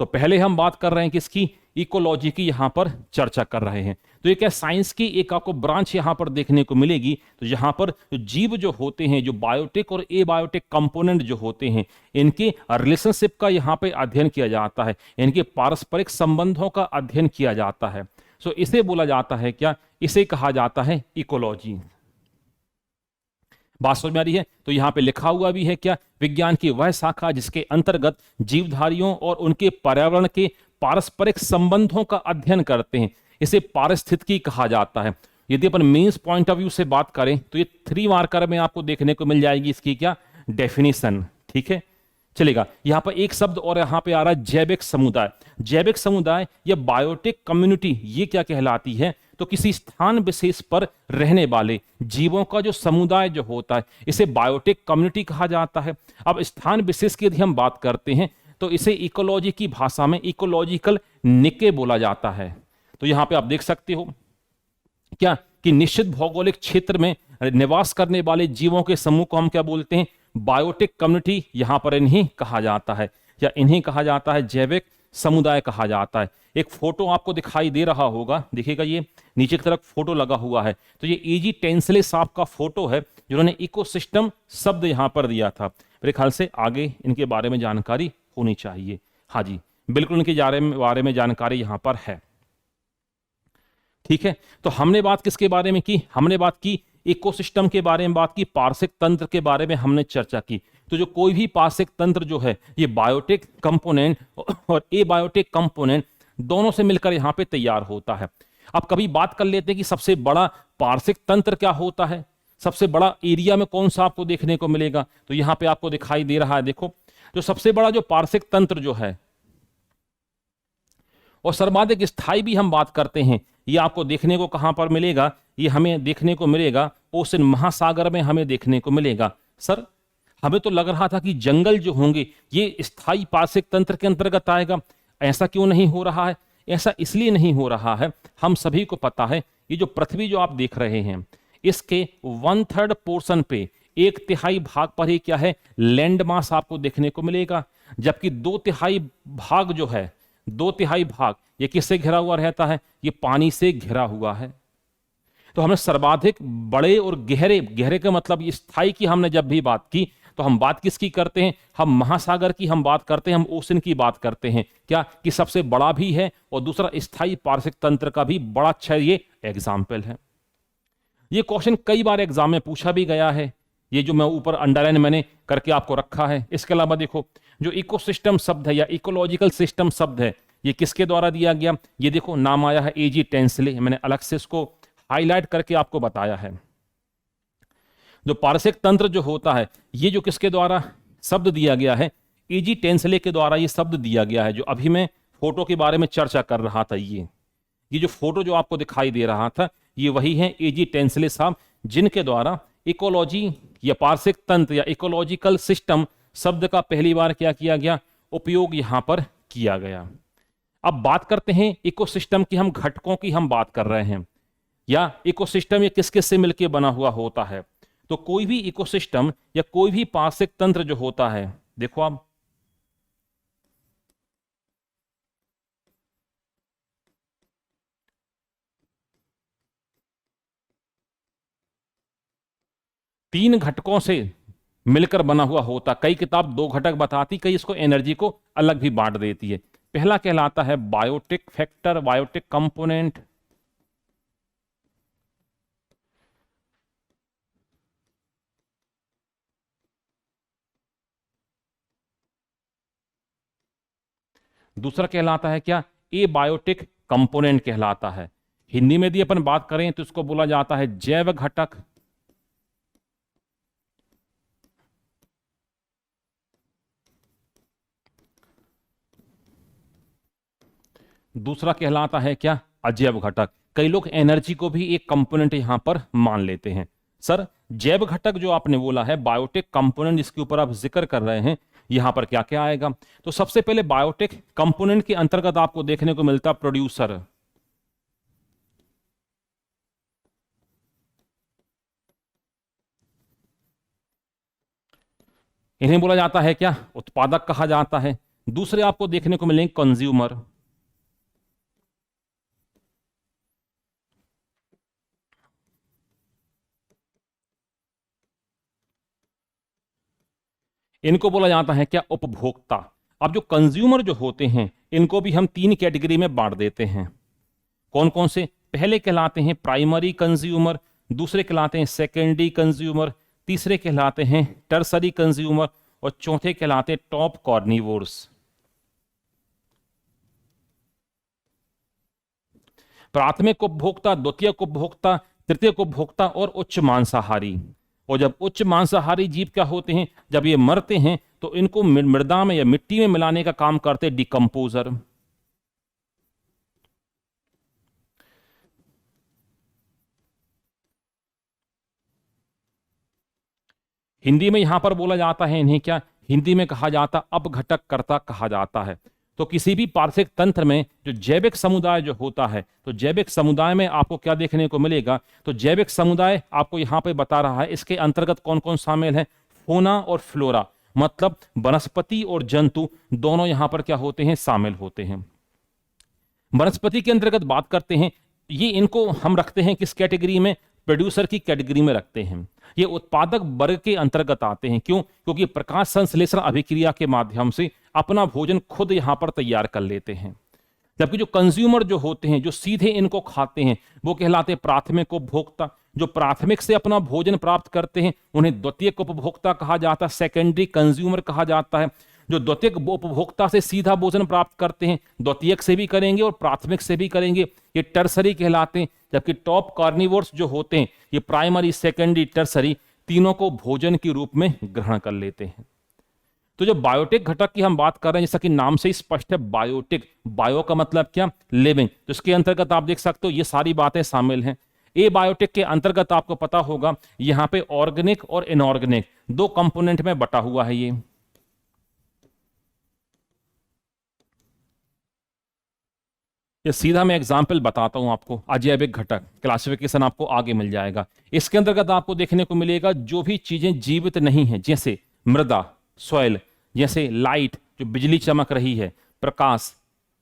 तो पहले हम बात कर रहे हैं किसकी, इकोलॉजी की यहां पर चर्चा कर रहे हैं। तो ये क्या साइंस की एक आपको ब्रांच यहां पर देखने को मिलेगी। तो यहां पर जीव जो होते हैं, जो बायोटिक और एबायोटिक कंपोनेंट जो होते हैं, इनके रिलेशनशिप का यहां पे अध्ययन किया जाता है, इनके पारस्परिक संबंधों का अध्ययन किया जाता है। सो इसे बोला जाता है क्या, इसे कहा जाता है इकोलॉजी। बात समझ में आ रही है। तो यहां पे लिखा हुआ भी है क्या, विज्ञान की वह शाखा जिसके अंतर्गत जीवधारियों और उनके पर्यावरण के पारस्परिक संबंधों का अध्ययन करते हैं, इसे पारिस्थितिकी कहा जाता है। यदि अपन मेंस पॉइंट ऑफ व्यू से बात करें तो ये 3 मार्कर में आपको देखने को मिल जाएगी इसकी क्या डेफिनेशन। ठीक है, चलेगा। यहां पर एक शब्द और यहां पे आ रहा है जैविक समुदाय। जैविक समुदाय या बायोटिक कम्युनिटी ये क्या कहलाती है, तो किसी स्थान विशेष पर रहने वाले जीवों का जो समुदाय जो होता है, इसे बायोटिक कम्युनिटी कहा जाता है। अब स्थान विशेष की यदि हम बात करते हैं तो इसे इकोलॉजी की भाषा में इकोलॉजिकल निके बोला जाता है। तो यहां पे आप देख सकते हो क्या कि निश्चित भौगोलिक क्षेत्र में निवास करने वाले जीवों के समूह को हम क्या बोलते हैं, बायोटिक कम्युनिटी। यहां पर इन्हीं कहा जाता है, या इन्हीं कहा जाता है जैविक समुदाय कहा जाता है। एक फोटो आपको दिखाई दे रहा होगा, देखिएगा ये नीचे की तरफ फोटो लगा हुआ है। तो ये एजी टेंसले साहब का फोटो है जिन्होंने इकोसिस्टम शब्द यहां पर दिया था। मेरे ख्याल से आगे इनके बारे में जानकारी होनी चाहिए। हाँ जी, बिल्कुल इनके बारे में जानकारी यहां पर है। ठीक है, तो हमने बात किसके बारे में की, हमने बात की इकोसिस्टम के बारे में बात की, पार्श्विक तंत्र के बारे में हमने चर्चा की। तो जो कोई भी पार्श्विक तंत्र जो है, ये बायोटिक कंपोनेंट और एबायोटिक कंपोनेंट दोनों से मिलकर यहां पे तैयार होता है। अब कभी बात कर लेते हैं कि सबसे बड़ा पार्श्विक तंत्र क्या होता है, सबसे बड़ा एरिया में कौन सा आपको देखने को मिलेगा। तो यहां पे आपको दिखाई दे रहा है, देखो जो सबसे बड़ा जो पार्श्विक तंत्र जो है और सर्वाधिक स्थायी भी हम बात करते हैं, ये आपको देखने को कहां पर मिलेगा, ये हमें देखने को मिलेगा ओशन महासागर में हमें देखने को मिलेगा। सर हमें तो लग रहा था कि जंगल जो होंगे ये स्थायी पार्श्विक तंत्र के अंतर्गत आएगा, ऐसा क्यों नहीं हो रहा है। ऐसा इसलिए नहीं हो रहा है, हम सभी को पता है ये जो पृथ्वी जो आप देख रहे हैं, इसके 1/3 पोर्शन पे 1/3 भाग पर ही क्या है, लैंड मास आपको देखने को मिलेगा। जबकि 2/3 भाग जो है, 2/3 भाग ये किससे घिरा हुआ रहता है, ये पानी से घिरा हुआ है। तो हमने सर्वाधिक बड़े और गहरे, गहरे का मतलब स्थायी की हमने जब भी बात की तो हम बात किसकी करते हैं, हम महासागर की हम बात करते हैं, हम ओशन की बात करते हैं। क्या कि सबसे बड़ा भी है और दूसरा स्थायी पार्श्विक तंत्र का भी बड़ा अच्छा ये एग्जाम्पल है। ये क्वेश्चन कई बार एग्जाम में पूछा भी गया है, ये जो मैं ऊपर अंडरलाइन मैंने करके आपको रखा है। इसके अलावा देखो जो इकोसिस्टम शब्द है या इकोलॉजिकल सिस्टम शब्द है, ये किसके द्वारा दिया गया, ये देखो नाम आया है एजी टेंसले। मैंने अलग से इसको हाईलाइट करके आपको बताया है। जो पार्श्विक तंत्र जो होता है, ये जो किसके द्वारा शब्द दिया गया है, एजी टेंसले के द्वारा ये शब्द दिया गया है। जो अभी मैं फोटो के बारे में चर्चा कर रहा था, ये जो फोटो जो आपको दिखाई दे रहा था, ये वही है एजी टेंसले साहब, जिनके द्वारा इकोलॉजी या पार्श्विक तंत्र या इकोलॉजिकल सिस्टम शब्द का पहली बार क्या किया गया, उपयोग यहां पर किया गया। अब बात करते हैं इकोसिस्टम की, हम घटकों की हम बात कर रहे हैं, या इकोसिस्टम ये किस किस से मिलकर बना हुआ होता है। तो कोई भी इकोसिस्टम या कोई भी पार्श्विक तंत्र जो होता है, देखो आप तीन घटकों से मिलकर बना हुआ होता। कई किताब 2 घटक बताती, कई इसको एनर्जी को अलग भी बांट देती है। पहला कहलाता है बायोटिक फैक्टर, बायोटिक कंपोनेंट। दूसरा कहलाता है क्या, ए बायोटिक कंपोनेंट कहलाता है। हिंदी में यदि अपन बात करें तो इसको बोला जाता है जैव घटक। दूसरा कहलाता है क्या, अजैव घटक। कई लोग एनर्जी को भी एक कंपोनेंट यहां पर मान लेते हैं। सर जैव घटक जो आपने बोला है, बायोटिक कंपोनेंट जिसके ऊपर आप जिक्र कर रहे हैं, यहां पर क्या क्या आएगा। तो सबसे पहले बायोटिक कंपोनेंट के अंतर्गत आपको देखने को मिलता प्रोड्यूसर। इन्हें बोला जाता है क्या, उत्पादक कहा जाता है। दूसरे आपको देखने को मिलेंगे कंज्यूमर। इनको बोला जाता है क्या, उपभोक्ता। अब जो कंज्यूमर जो होते हैं इनको भी हम तीन कैटेगरी में बांट देते हैं। कौन कौन से? पहले कहलाते हैं प्राइमरी कंज्यूमर, दूसरे कहलाते हैं सेकेंडरी कंज्यूमर, तीसरे कहलाते हैं टर्सरी कंज्यूमर और चौथे कहलाते हैं टॉप कॉर्निवोर्स। प्राथमिक उपभोक्ता, द्वितीयक उपभोक्ता, तृतीयक उपभोक्ता और उच्च मांसाहारी। और जब उच्च मांसाहारी जीव क्या होते हैं, जब ये मरते हैं तो इनको मृदा में या मिट्टी में मिलाने का काम करते डिकम्पोजर। हिंदी में यहां पर बोला जाता है इन्हें क्या, हिंदी में कहा जाता अपघटक कर्ता कहा जाता है। तो किसी भी पारिस्थितिक तंत्र में जो जैविक समुदाय जो होता है, तो जैविक समुदाय में आपको क्या देखने को मिलेगा, तो जैविक समुदाय आपको यहां पे बता रहा है इसके अंतर्गत कौन कौन शामिल है, फोना और फ्लोरा, मतलब वनस्पति और जंतु दोनों यहां पर क्या होते हैं, शामिल होते हैं। वनस्पति के अंतर्गत बात करते हैं, ये इनको हम रखते हैं किस कैटेगरी में, प्रोड्यूसर की कैटेगरी में रखते हैं। ये उत्पादक वर्ग के अंतर्गत आते हैं। क्यों? क्योंकि प्रकाश संश्लेषण अभिक्रिया के माध्यम से अपना भोजन खुद यहां पर तैयार कर लेते हैं। जबकि जो कंज्यूमर जो होते हैं, जो सीधे इनको खाते हैं, वो कहलाते हैं प्राथमिक उपभोक्ता। जो प्राथमिक से अपना भोजन प्राप्त करते हैं उन्हें द्वितीयक उपभोक्ता कहा जाता है, सेकेंडरी कंज्यूमर कहा जाता है। जो द्वितीयक उपभोक्ता से सीधा भोजन प्राप्त करते हैं, द्वितीयक से भी करेंगे और प्राथमिक से भी करेंगे, ये टर्सरी कहलाते हैं। जबकि टॉप कार्निवोर्स जो होते हैं, ये प्राइमरी, सेकेंडरी, टर्सरी तीनों को भोजन के रूप में ग्रहण कर लेते हैं। तो जो बायोटिक घटक की हम बात कर रहे हैं, जैसा कि नाम से ही स्पष्ट है, बायोटिक, बायो का मतलब क्या, लिविंग, तो इसके अंतर्गत आप देख सकते हो ये सारी बातें शामिल हैं। ए बायोटिक के अंतर्गत आपको पता होगा यहां पे ऑर्गेनिक और इनऑर्गेनिक दो कंपोनेंट में बटा हुआ है। ये सीधा मैं एग्जाम्पल बताता हूं आपको, अजैविक घटक क्लासिफिकेशन आपको आगे मिल जाएगा। इसके अंतर्गत आपको देखने को मिलेगा जो भी चीजें जीवित नहीं है, जैसे मृदा, सॉइल, जैसे लाइट जो बिजली चमक रही है, प्रकाश,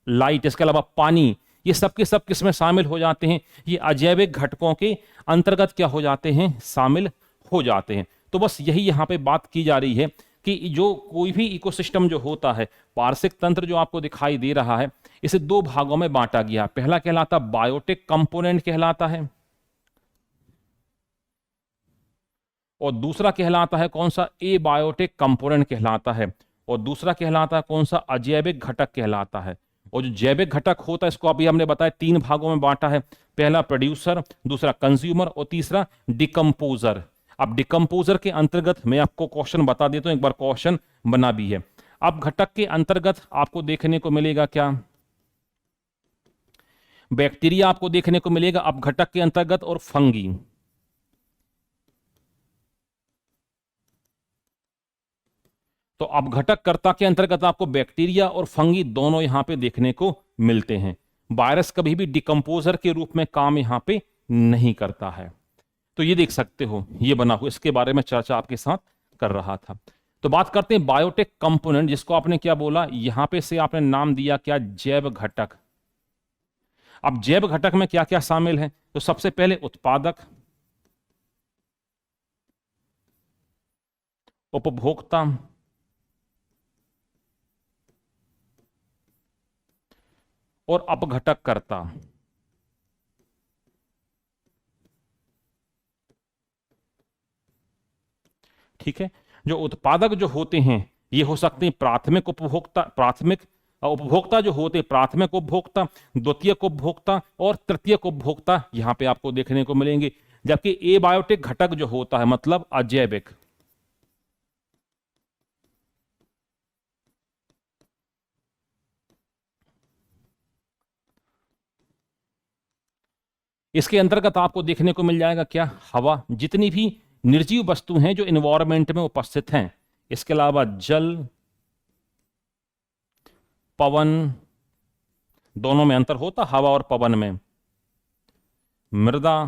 लाइट, इसके अलावा पानी, ये सब के सब किसमें शामिल हो जाते हैं, ये अजैविक घटकों के अंतर्गत क्या हो जाते हैं, शामिल हो जाते हैं। तो बस यही यहां पे बात की जा रही है कि जो कोई भी इकोसिस्टम जो होता है, पारिस्थितिक तंत्र जो आपको दिखाई दे रहा है, इसे दो भागों में बांटा गया। पहला कहलाता बायोटिक कंपोनेंट कहलाता है और दूसरा कहलाता है कौन सा, ए बायोटिक कंपोनेंट कहलाता है। और दूसरा कहलाता है कौन सा, अजैविक घटक कहलाता है। और जो जैविक घटक होता है इसको अभी हमने बताया तीन भागों में बांटा है, पहला प्रोड्यूसर, दूसरा कंज्यूमर और तीसरा डिकम्पोजर। अब डिकम्पोजर के अंतर्गत मैं आपको क्वेश्चन बता देता हूं, एक बार क्वेश्चन बना भी है। अब घटक के अंतर्गत आपको देखने को मिलेगा क्या, बैक्टीरिया आपको देखने को मिलेगा अब घटक के अंतर्गत, और फंगी। तो अब घटक कर्ता के अंतर्गत आपको बैक्टीरिया और फंगी दोनों यहां पे देखने को मिलते हैं। वायरस कभी भी डिकम्पोजर के रूप में काम यहां पे नहीं करता है। तो ये देख सकते हो, ये बना हुआ, इसके बारे में चर्चा आपके साथ कर रहा था। तो बात करते हैं बायोटेक कंपोनेंट, जिसको आपने क्या बोला, यहां पे से आपने नाम दिया क्या, जैव घटक। अब जैव घटक में क्या क्या शामिल है, तो सबसे पहले उत्पादक, उपभोक्ता, और अपघटक करता। ठीक है, जो उत्पादक जो होते हैं ये हो सकते हैं प्राथमिक उपभोक्ता, प्राथमिक उपभोक्ता जो होते हैं, प्राथमिक उपभोक्ता, द्वितीयक उपभोक्ता और तृतीयक उपभोक्ता यहां पे आपको देखने को मिलेंगे। जबकि एबायोटिक घटक जो होता है, मतलब अजैविक, इसके अंतर्गत आपको देखने को मिल जाएगा क्या, हवा, जितनी भी निर्जीव वस्तु हैं जो इन्वायरमेंट में उपस्थित हैं। इसके अलावा जल, पवन, दोनों में अंतर होता हवा और पवन में, मृदा,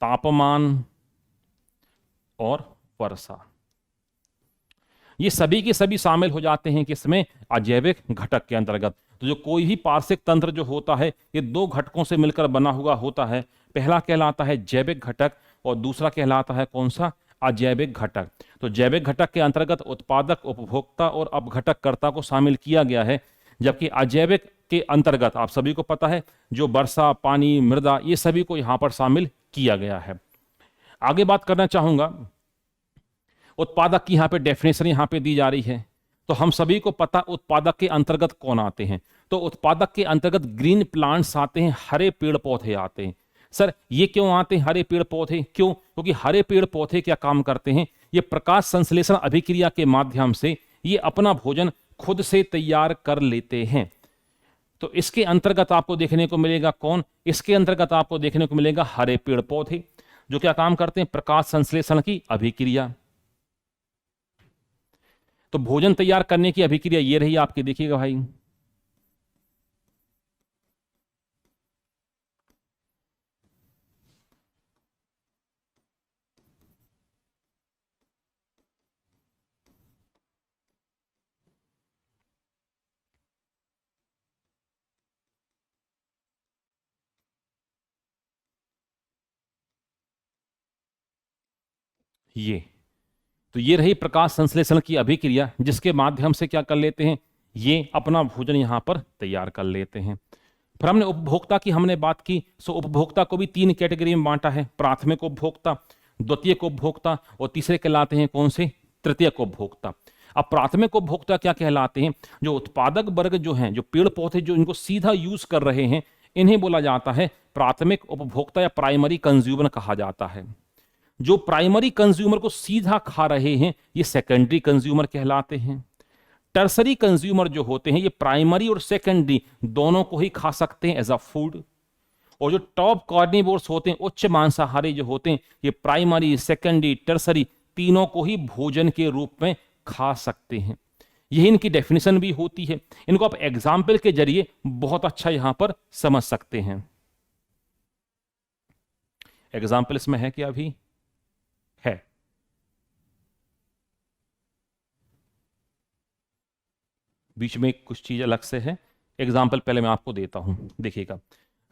तापमान और वर्षा। ये सभी के सभी शामिल हो जाते हैं किसमें? अजैविक घटक के अंतर्गत। तो जो कोई भी पार्श्विक तंत्र जो होता है ये दो घटकों से मिलकर बना हुआ होता है। पहला कहलाता है जैविक घटक और दूसरा कहलाता है कौन सा? अजैविक घटक। तो जैविक घटक के अंतर्गत उत्पादक, उपभोक्ता और अपघटककर्ता को शामिल किया गया है, जबकि अजैविक के अंतर्गत आप सभी को पता है जो वर्षा, पानी, मृदा, ये सभी को यहां पर शामिल किया गया है। आगे बात करना चाहूंगा, उत्पादक की यहां पे डेफिनेशन यहां पे दी जा रही है। तो हम सभी को पता उत्पादक के अंतर्गत कौन आते हैं? तो उत्पादक के अंतर्गत ग्रीन प्लांट्स आते हैं, हरे पेड़ पौधे आते हैं। सर ये क्यों आते हैं हरे पेड़ पौधे? क्यों? क्योंकि हरे पेड़ पौधे क्या काम करते हैं? ये प्रकाश संश्लेषण अभिक्रिया के माध्यम से ये अपना भोजन खुद से तैयार कर लेते हैं। तो इसके अंतर्गत आपको देखने को मिलेगा कौन? इसके अंतर्गत आपको देखने को मिलेगा हरे पेड़ पौधे, जो क्या काम करते हैं? प्रकाश संश्लेषण की अभिक्रिया। तो भोजन तैयार करने की अभिक्रिया ये रही आपकी, देखिएगा भाई। ये रही प्रकाश संश्लेषण की अभिक्रिया, जिसके माध्यम से क्या कर लेते हैं? ये अपना भोजन यहां पर तैयार कर लेते हैं। फिर हमने उपभोक्ता की हमने बात की। सो उपभोक्ता को भी तीन कैटेगरी में बांटा है, प्राथमिक उपभोक्ता, द्वितीयक उपभोक्ता और तीसरे कहलाते हैं कौन से? तृतीयक उपभोक्ता। अब प्राथमिक उपभोक्ता क्या कहलाते हैं? जो उत्पादक वर्ग जो हैं, जो पेड़ पौधे जो इनको सीधा यूज कर रहे हैं, इन्हें बोला जाता है प्राथमिक उपभोक्ता या प्राइमरी कंज्यूमर कहा जाता है। जो प्राइमरी कंज्यूमर को सीधा खा रहे हैं ये सेकेंडरी कंज्यूमर कहलाते हैं। टर्सरी कंज्यूमर जो होते हैं ये प्राइमरी और सेकेंडरी दोनों को ही खा सकते हैं एज अ फूड। और जो टॉप कार्निवोर्स होते हैं, उच्च मांसाहारी जो होते हैं, ये प्राइमरी, सेकेंडरी, टर्सरी तीनों को ही भोजन के रूप में खा सकते हैं। यही इनकी डेफिनेशन भी होती है। इनको आप एग्जाम्पल के जरिए बहुत अच्छा यहां पर समझ सकते हैं। एग्जाम्पल इसमें है क्या? अभी है। बीच में कुछ चीज अलग से है। एग्जाम्पल पहले मैं आपको देता हूं, देखिएगा।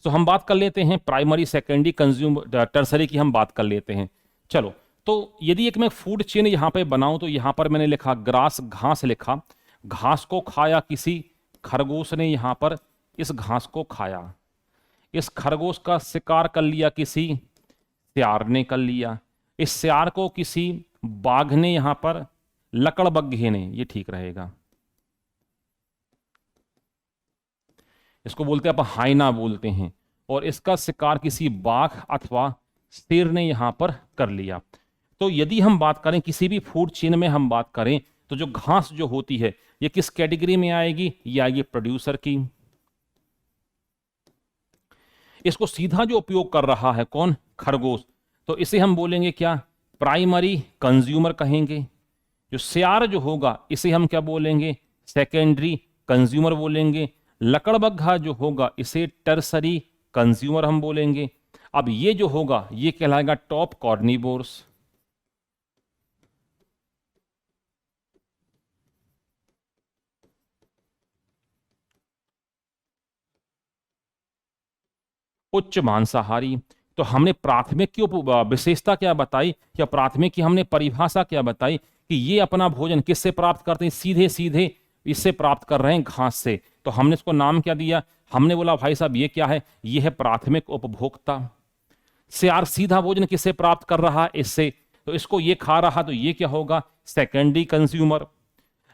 तो हम बात कर लेते हैं प्राइमरी, सेकेंडरी, कंज्यूमर, टर्सरी की हम बात कर लेते हैं। चलो, तो यदि एक मैं फूड चेन यहां पे बनाऊं तो यहां पर मैंने लिखा ग्रास, घास लिखा। घास को खाया किसी खरगोश ने, यहां पर इस घास को खाया। इस खरगोश का शिकार कर लिया किसी सियार ने कर लिया। इस सियार को किसी बाघ ने, यहां पर लकड़बग्घे ने, ये ठीक रहेगा, इसको बोलते हैं आप हाइना बोलते हैं। और इसका शिकार किसी बाघ अथवा शेर ने यहां पर कर लिया। तो यदि हम बात करें किसी भी फूड चेन में हम बात करें तो जो घास जो होती है ये किस कैटेगरी में आएगी? ये आएगी प्रोड्यूसर की। इसको सीधा जो उपयोग कर रहा है कौन? खरगोश। तो इसे हम बोलेंगे क्या? प्राइमरी कंज्यूमर कहेंगे। जो सियार जो होगा इसे हम क्या बोलेंगे? सेकेंडरी कंज्यूमर बोलेंगे। लकड़बग्घा जो होगा इसे टर्सरी कंज्यूमर हम बोलेंगे। अब ये जो होगा ये कहलाएगा टॉप कार्निवोर्स। उच्च मांसाहारी। तो हमने प्राथमिक की विशेषता क्या बताई, या प्राथमिक की हमने परिभाषा क्या बताई कि ये अपना भोजन किससे प्राप्त करते हैं? सीधे सीधे इससे प्राप्त कर रहे हैं, घास से। तो हमने इसको नाम क्या दिया? हमने बोला भाई साहब ये क्या है? ये है प्राथमिक उपभोक्ता। सियार सीधा भोजन किससे प्राप्त कर रहा है? इससे। तो इसको ये खा रहा, तो ये क्या होगा? Secondary consumer.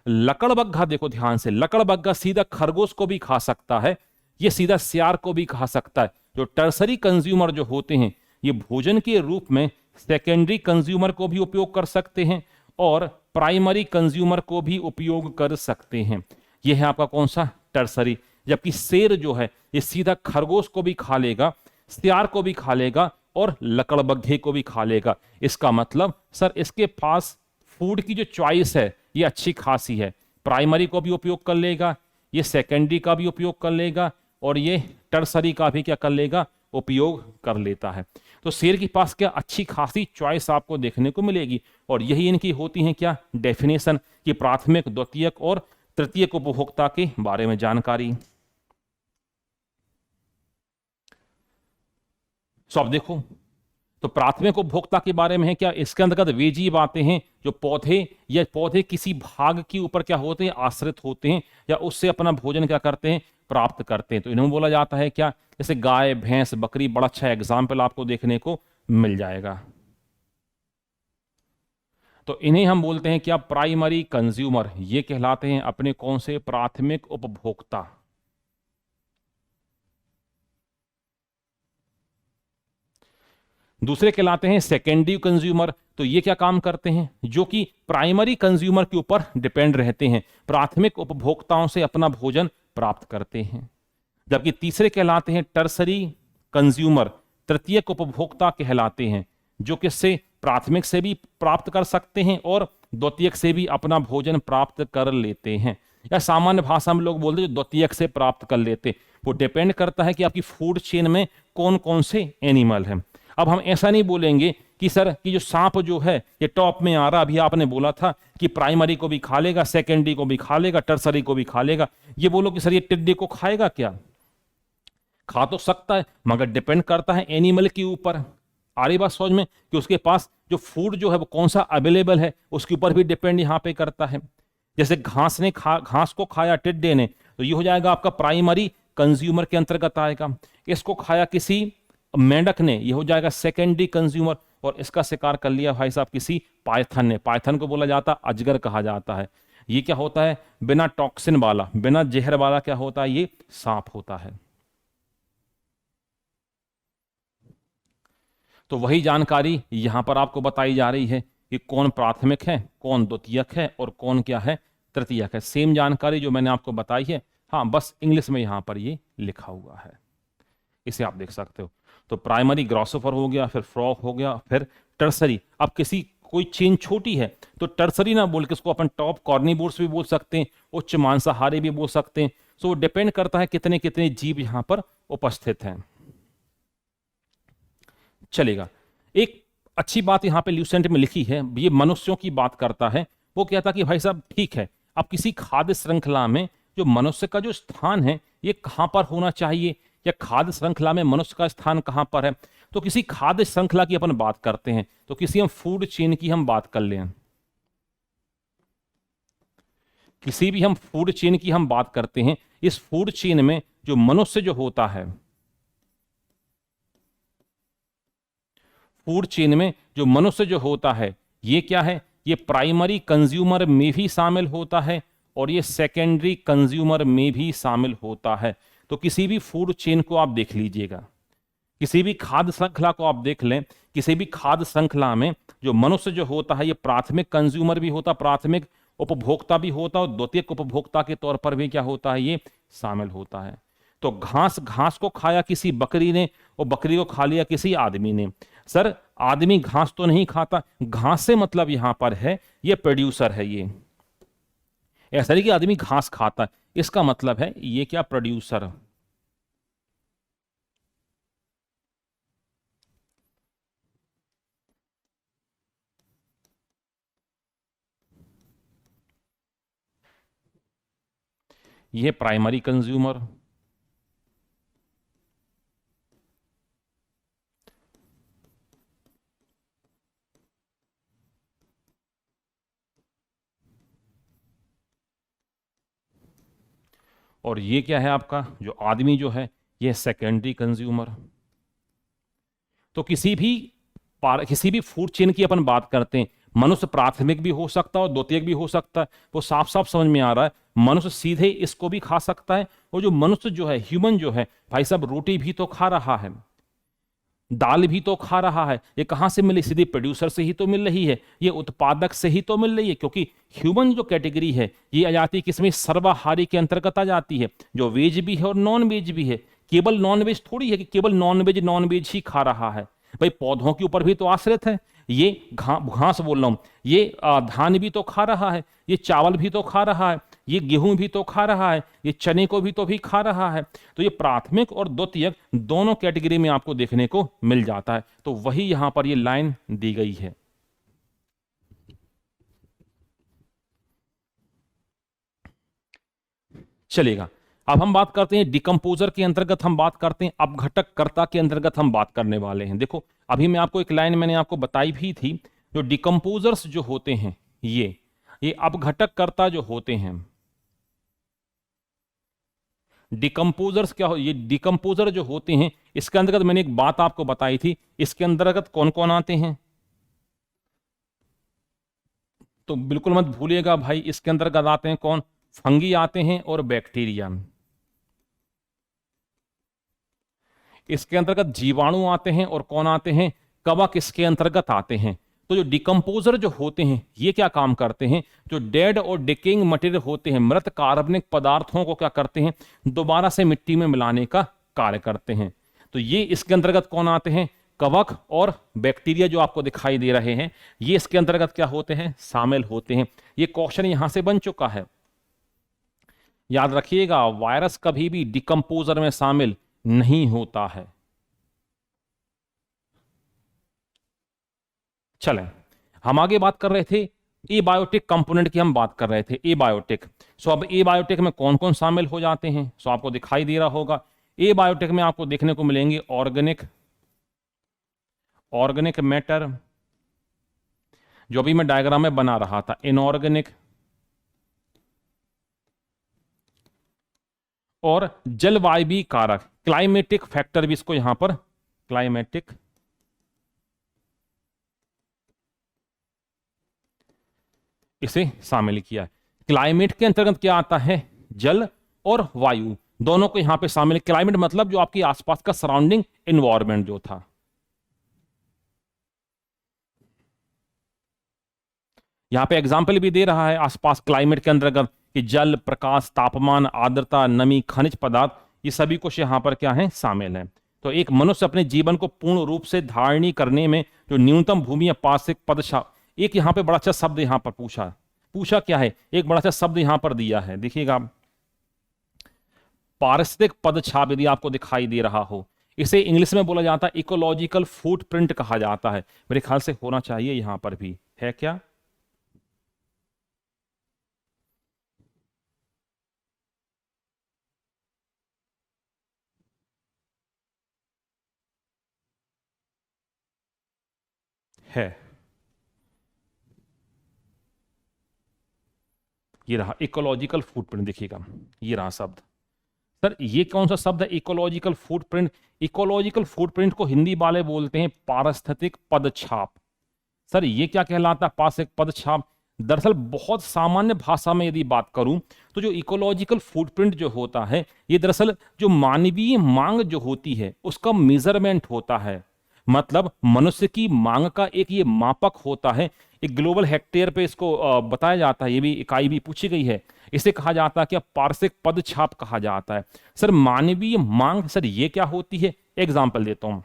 लकड़बग्घा, देखो ध्यान से, लकड़बग्घा सीधा खरगोश को भी खा सकता है, ये सीधा सियार को भी खा सकता है। जो टर्सरी कंज्यूमर जो होते हैं ये भोजन के रूप में सेकेंडरी कंज्यूमर को भी उपयोग कर सकते हैं और प्राइमरी कंज्यूमर को भी उपयोग कर सकते हैं। यह है आपका कौन सा? टर्सरी। जबकि शेर जो है ये सीधा खरगोश को भी खा लेगा, सियार को भी खा लेगा और लकड़बग्घे को भी खा लेगा। इसका मतलब सर इसके पास फूड की जो चॉइस है ये अच्छी खासी है। प्राइमरी को भी उपयोग कर लेगा, ये सेकेंडरी का भी उपयोग कर लेगा और ये टर्सरी का भी क्या कर लेगा? उपयोग कर लेता है। तो शेर के पास क्या अच्छी खासी चॉइस आपको देखने को मिलेगी, और यही इनकी होती है क्या डेफिनेशन कि प्राथमिक, द्वितीयक और तृतीयक उपभोक्ता के बारे में जानकारी। सो अब देखो, तो प्राथमिक उपभोक्ता के बारे में है क्या, इसके अंतर्गत वे जीव आते हैं जो पौधे या पौधे किसी भाग के ऊपर क्या होते हैं, आश्रित होते हैं, या उससे अपना भोजन क्या करते हैं, प्राप्त करते हैं। तो इन्हें बोला जाता है क्या, जैसे गाय, भैंस, बकरी, बड़ा अच्छा एग्जाम्पल आपको देखने को मिल जाएगा। तो इन्हें हम बोलते हैं क्या, प्राइमरी कंज्यूमर। ये कहलाते हैं अपने कौन से, प्राथमिक उपभोक्ता। दूसरे कहलाते हैं सेकेंडरी कंज्यूमर। तो ये क्या काम करते हैं, जो कि प्राइमरी कंज्यूमर के ऊपर डिपेंड रहते हैं, प्राथमिक उपभोक्ताओं से अपना भोजन प्राप्त करते हैं। जबकि तीसरे कहलाते हैं टर्सरी कंज्यूमर, तृतीयक उपभोक्ता कहलाते हैं, जो किससे, प्राथमिक से भी प्राप्त कर सकते हैं और द्वितीयक से भी अपना भोजन प्राप्त कर लेते हैं, या सामान्य भाषा में लोग बोलते हैं द्वितीयक से प्राप्त कर लेते। वो डिपेंड करता है कि आपकी फूड चेन में कौन कौन से एनिमल हैं। अब हम ऐसा नहीं बोलेंगे कि सर कि जो सांप जो है ये टॉप में आ रहा, अभी आपने बोला था कि प्राइमरी को भी खा लेगा, सेकेंडरी को भी खा लेगा, टर्सरी को भी खा लेगा। ये बोलो कि सर ये टिड्डी को खाएगा क्या, खा तो सकता है मगर डिपेंड करता है एनिमल के ऊपर। आ रही बात समझ में, कि उसके पास जो फूड जो है वो कौन सा अवेलेबल है उसके ऊपर भी डिपेंड यहां पे करता है। जैसे घास को खाया टिड्डे ने, तो ये हो जाएगा आपका प्राइमरी कंज्यूमर के अंतर्गत आएगा। इसको खाया किसी मेंढक ने, ये हो जाएगा सेकेंडरी कंज्यूमर। और इसका शिकार कर लिया भाई साहब किसी पाइथन ने, पाइथन को बोला जाता है अजगर कहा जाता है। ये क्या होता है, बिना टॉक्सिन वाला, बिना जहर वाला क्या होता है, ये सांप होता है। तो वही जानकारी यहां पर आपको बताई जा रही है कि कौन प्राथमिक है, कौन द्वितीयक है और कौन क्या है, तृतीयक है। सेम जानकारी जो मैंने आपको बताई है, हाँ बस इंग्लिश में यहां पर ये लिखा हुआ है, इसे आप देख सकते हो। तो प्राइमरी ग्रॉसोफर हो गया, फिर फ्रॉग हो गया, फिर टर्सरी। अब किसी कोई चेन छोटी है तो टर्सरी ना बोल के उसको अपन टॉप कॉर्निवोर्स भी बोल सकते हैं, उच्च मांसाहारी भी बोल सकते हैं। सो डिपेंड करता है कितने कितने जीव यहां पर उपस्थित हैं। चलेगा, एक अच्छी बात यहां पे ल्यूसेंट में लिखी है, ये मनुष्यों की बात करता है। वो कहता कि भाई साहब ठीक है, अब किसी खाद्य श्रृंखला में जो मनुष्य का जो स्थान है ये कहां पर होना चाहिए, या खाद्य श्रृंखला में मनुष्य का स्थान कहां पर है। तो किसी खाद्य श्रृंखला की अपन बात करते हैं, तो किसी हम फूड चेन की हम बात कर लें, किसी भी हम फूड चेन की हम बात करते हैं, इस फूड चेन में जो मनुष्य जो होता है, फूड चेन में जो मनुष्य जो होता है ये क्या है, ये प्राइमरी कंज्यूमर में भी शामिल होता है और ये सेकेंडरी कंज्यूमर में भी शामिल होता है। तो किसी भी फूड चेन को आप देख लीजिएगा, किसी भी खाद्य श्रृंखला को आप देख लें, किसी भी खाद्य श्रृंखला में जो मनुष्य जो होता है ये प्राथमिक कंज्यूमर भी होता, प्राथमिक उपभोक्ता भी होता, और द्वितीयक उपभोक्ता के तौर पर भी क्या होता है, ये शामिल होता है। तो घास को खाया किसी बकरी ने और बकरी को खा लिया किसी आदमी ने। सर आदमी घास तो नहीं खाता, घास से मतलब यहां पर है ये प्रोड्यूसर है। ये ऐसा नहीं कि आदमी घास खाता है, इसका मतलब है ये क्या, प्रोड्यूसर। ये प्राइमरी कंज्यूमर, और ये क्या है आपका जो आदमी जो है ये सेकेंडरी कंज्यूमर। तो किसी भी फूड चेन की अपन बात करते हैं, मनुष्य प्राथमिक भी हो सकता है और द्वितीयक भी हो सकता है। वो साफ साफ समझ में आ रहा है, मनुष्य सीधे इसको भी खा सकता है, और जो मनुष्य जो है, ह्यूमन जो है भाई साहब, रोटी भी तो खा रहा है, दाल भी तो खा रहा है। ये कहां से मिली, सीधे प्रोड्यूसर से ही तो मिल रही है, ये उत्पादक से ही तो मिल रही है। क्योंकि ह्यूमन जो कैटेगरी है ये आ जाती है किसमें, सर्वाहारी के अंतर्गत आ जाती है, जो वेज भी है और नॉन वेज भी है। केवल नॉन वेज थोड़ी है कि केवल नॉन वेज ही खा रहा है, भाई पौधों के ऊपर भी तो आश्रित है। ये घास बोल रहा हूं, ये धान भी तो खा रहा है, ये चावल भी तो खा रहा है, ये गेहूं भी तो खा रहा है, ये चने को भी तो भी खा रहा है। तो ये प्राथमिक और द्वितीयक दोनों कैटेगरी में आपको देखने को मिल जाता है। तो वही यहां पर ये लाइन दी गई है। चलेगा। अब हम बात करते हैं डिकम्पोजर के अंतर्गत, हम बात करते हैं अपघटक कर्ता के अंतर्गत हम बात करने वाले हैं। देखो अभी मैं आपको एक लाइन मैंने आपको बताई भी थी, जो डिकम्पोजर्स जो होते हैं ये अपघटक कर्ता जो होते हैं, डिकम्पोजर्स क्या हो, ये डिकम्पोजर जो होते हैं इसके अंतर्गत मैंने एक बात आपको बताई थी, इसके अंतर्गत कौन कौन आते हैं, तो बिल्कुल मत भूलिएगा भाई, इसके अंतर्गत आते हैं कौन, फंगी आते हैं और बैक्टीरिया। इसके अंतर्गत जीवाणु आते हैं और कौन आते हैं, कवक इसके अंतर्गत आते हैं। तो जो डिकम्पोजर जो होते हैं ये क्या काम करते हैं, जो डेड और डिकेइंग मटेरियल होते हैं, मृत कार्बनिक पदार्थों को क्या करते हैं, दोबारा से मिट्टी में मिलाने का कार्य करते हैं। तो ये इसके अंतर्गत कौन आते हैं, कवक और बैक्टीरिया जो आपको दिखाई दे रहे हैं, ये इसके अंतर्गत क्या होते हैं, शामिल होते हैं। ये क्वेश्चन यहां से बन चुका है, याद रखिएगा। वायरस कभी भी डिकम्पोजर में शामिल नहीं होता है। चलें, हम आगे बात कर रहे थे एबायोटिक कंपोनेंट की, हम बात कर रहे थे एबायोटिक। सो अब एबायोटिक में कौन कौन शामिल हो जाते हैं, सो आपको दिखाई दे रहा होगा। एबायोटिक में आपको देखने को मिलेंगे ऑर्गेनिक मैटर, जो अभी मैं डायग्राम में बना रहा था, इनऑर्गेनिक और जलवायवी कारक, क्लाइमेटिक फैक्टर भी इसको यहां पर क्लाइमेटिक, इसे शामिल किया है। क्लाइमेट के अंतर्गत क्या आता है, जल और वायु दोनों को यहां पे शामिल। क्लाइमेट मतलब जो आपके आसपास का सराउंडिंग इन्वायरमेंट जो था। यहां पे एग्जाम्पल भी दे रहा है आसपास क्लाइमेट के अंतर्गत कि जल, प्रकाश, तापमान, आर्द्रता, नमी, खनिज पदार्थ, ये सभी कुछ यहां पर क्या है, शामिल है। तो एक मनुष्य अपने जीवन को पूर्ण रूप से धारणी करने में जो न्यूनतम भूमि पार्श्विक पदछाप, एक यहां पे बड़ा अच्छा शब्द यहां पर पूछा क्या है, एक बड़ा अच्छा शब्द यहां पर दिया है, देखिएगा, पारिस्थितिक पदछाप यदि आपको दिखाई दे रहा हो, इसे इंग्लिश में बोला जाता है इकोलॉजिकल फुटप्रिंट कहा जाता है। मेरे ख्याल से होना चाहिए यहां पर भी, है क्या, है, ये रहा इकोलॉजिकल फुटप्रिंट, देखिएगा ये रहा शब्द। सर ये कौन सा शब्द है, इकोलॉजिकल फुटप्रिंट। इकोलॉजिकल फुटप्रिंट को हिंदी वाले बोलते हैं पारिस्थितिक पदछाप। सर ये क्या कहलाता है, पारिस्थितिक पदछाप। दरअसल बहुत सामान्य भाषा में यदि बात करूं तो जो इकोलॉजिकल फुटप्रिंट जो होता है, ये दरअसल जो मानवीय मांग जो होती है उसका मेजरमेंट होता है। मतलब मनुष्य की मांग का एक ये मापक होता है, एक ग्लोबल हेक्टेयर पे इसको बताया जाता है, ये भी इकाई भी पूछी गई है। इसे कहा जाता है कि पार्श्विक पदछाप कहा जाता है। सर मानवीय मांग, सर ये क्या होती है, एग्जाम्पल देता हूं।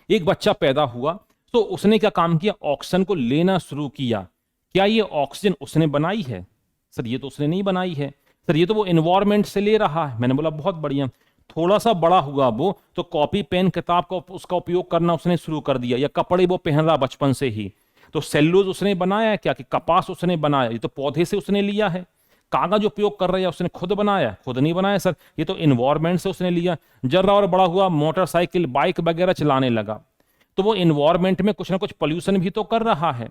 एक बच्चा पैदा हुआ तो उसने क्या काम किया, ऑक्सीजन को लेना शुरू किया। क्या ये ऑक्सीजन उसने बनाई है, सर ये तो उसने नहीं बनाई है। सर ये तो वो एनवायरमेंट से ले रहा है। मैंने बोला बहुत बढ़िया। थोड़ा सा बड़ा हुआ वो तो कॉपी पेन किताब का उसका उपयोग करना उसने शुरू कर दिया, या कपड़े वो पहन रहा बचपन से ही। तो सेल्यूलोज उसने बनाया है क्या, कि कपास उसने बनाया, ये तो पौधे से उसने लिया है। कागज उपयोग कर रहे हैं उसने खुद बनाया, खुद नहीं बनाया सर, ये तो इन्वायरमेंट से उसने लिया। जरा और बड़ा हुआ मोटरसाइकिल बाइक वगैरह चलाने लगा, तो वो इन्वायरमेंट में कुछ ना कुछ पोल्यूशन भी तो कर रहा है।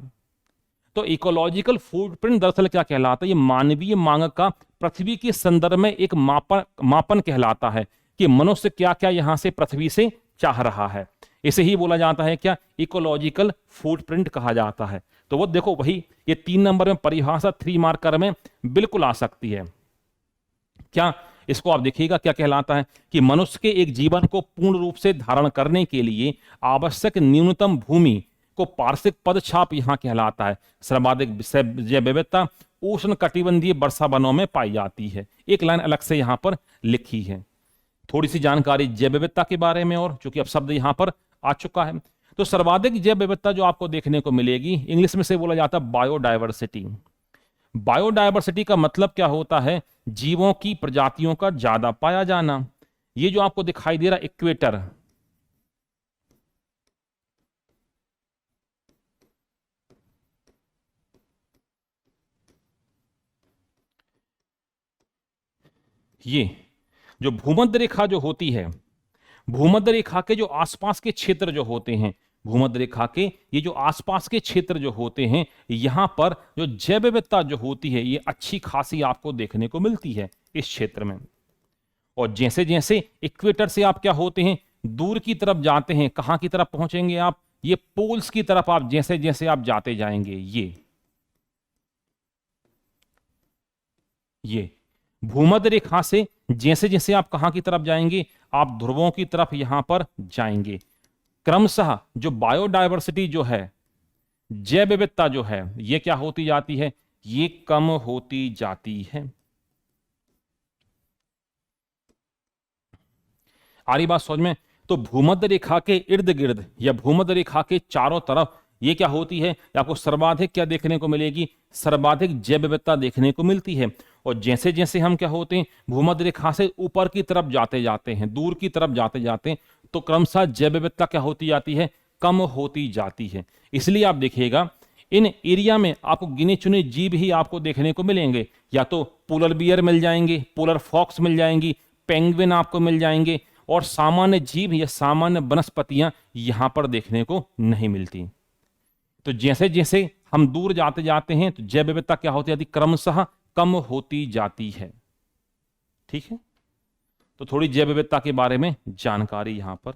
तो इकोलॉजिकल फुटप्रिंट दरअसल क्या कहलाता है, ये मानवीय मांग का पृथ्वी के संदर्भ में एक मापन कहलाता है कि मनुष्य क्या क्या यहां से पृथ्वी से चाह रहा है। इसे ही बोला जाता है क्या, इकोलॉजिकल फुटप्रिंट कहा जाता है। तो वो देखो वही, ये 3 नंबर में परिभाषा 3 मार्कर में बिल्कुल आ सकती है। क्या इसको आप देखिएगा क्या कहलाता है कि मनुष्य के एक जीवन को पूर्ण रूप से धारण करने के लिए आवश्यक न्यूनतम भूमि को पार्श्विक पदछाप यहां कहलाता है। सर्वाधिक जैव विविधता उष्ण कटिबंधीय वर्षा वनों में पाई जाती है। एक लाइन अलग से यहां पर लिखी है। थोड़ी सी जानकारी जैव विविधता के बारे में, और चूंकि अब शब्द यहां पर आ चुका है, तो सर्वाधिक जैव विविधता जो आपको देखने को मिलेगी, इंग्लिश में से बोला जाता है बायोडायवर्सिटी। बायोडायवर्सिटी का मतलब क्या होता है? जीवों की प्रजातियों का ज्यादा पाया जाना। ये जो आपको दिखाई दे रहा इक्वेटर, ये जो भूमध्य रेखा जो होती है, भूमध्य रेखा के जो आसपास के क्षेत्र जो होते हैं, भूमध्य रेखा के ये जो आसपास के क्षेत्र जो होते हैं, यहां पर जो जैव विविधता जो होती है ये अच्छी खासी आपको देखने को मिलती है इस क्षेत्र में। और जैसे जैसे इक्वेटर से आप क्या होते हैं, दूर की तरफ जाते हैं, कहां की तरफ पहुंचेंगे आप? ये पोल्स की तरफ आप जैसे जैसे आप जाते जाएंगे, ये भूमध्य रेखा से जैसे जैसे आप कहां की तरफ जाएंगे, आप ध्रुवों की तरफ यहां पर जाएंगे। क्रमशः जो बायोडायवर्सिटी जो है, जैव विविधता जो है, ये क्या होती जाती है? ये कम होती जाती है। आ रही बात समझ में? तो भूमध्य रेखा के इर्द गिर्द या भूमध्य रेखा के चारों तरफ ये क्या होती है? आपको सर्वाधिक क्या देखने को मिलेगी? सर्वाधिक जैव विविधता देखने को मिलती है। और जैसे जैसे हम क्या होते हैं, भूमध्य रेखा से ऊपर की तरफ जाते जाते हैं, दूर की तरफ जाते जाते हैं, तो क्रमशः जैव विविधता क्या होती जाती है? कम होती जाती है। इसलिए आप देखिएगा इन एरिया में आपको गिने चुने जीव ही आपको देखने को मिलेंगे। या तो पोलर बियर मिल जाएंगे, पोलर फॉक्स मिल जाएंगी, पेंगुइन आपको मिल जाएंगे, और सामान्य जीव या सामान्य वनस्पतियां यहां पर देखने को नहीं मिलती। तो जैसे जैसे हम दूर जाते जाते हैं तो जैव विविधता क्या होती जाती? क्रमशः कम होती जाती है। ठीक है, तो थोड़ी जैव विविधता के बारे में जानकारी यहां पर।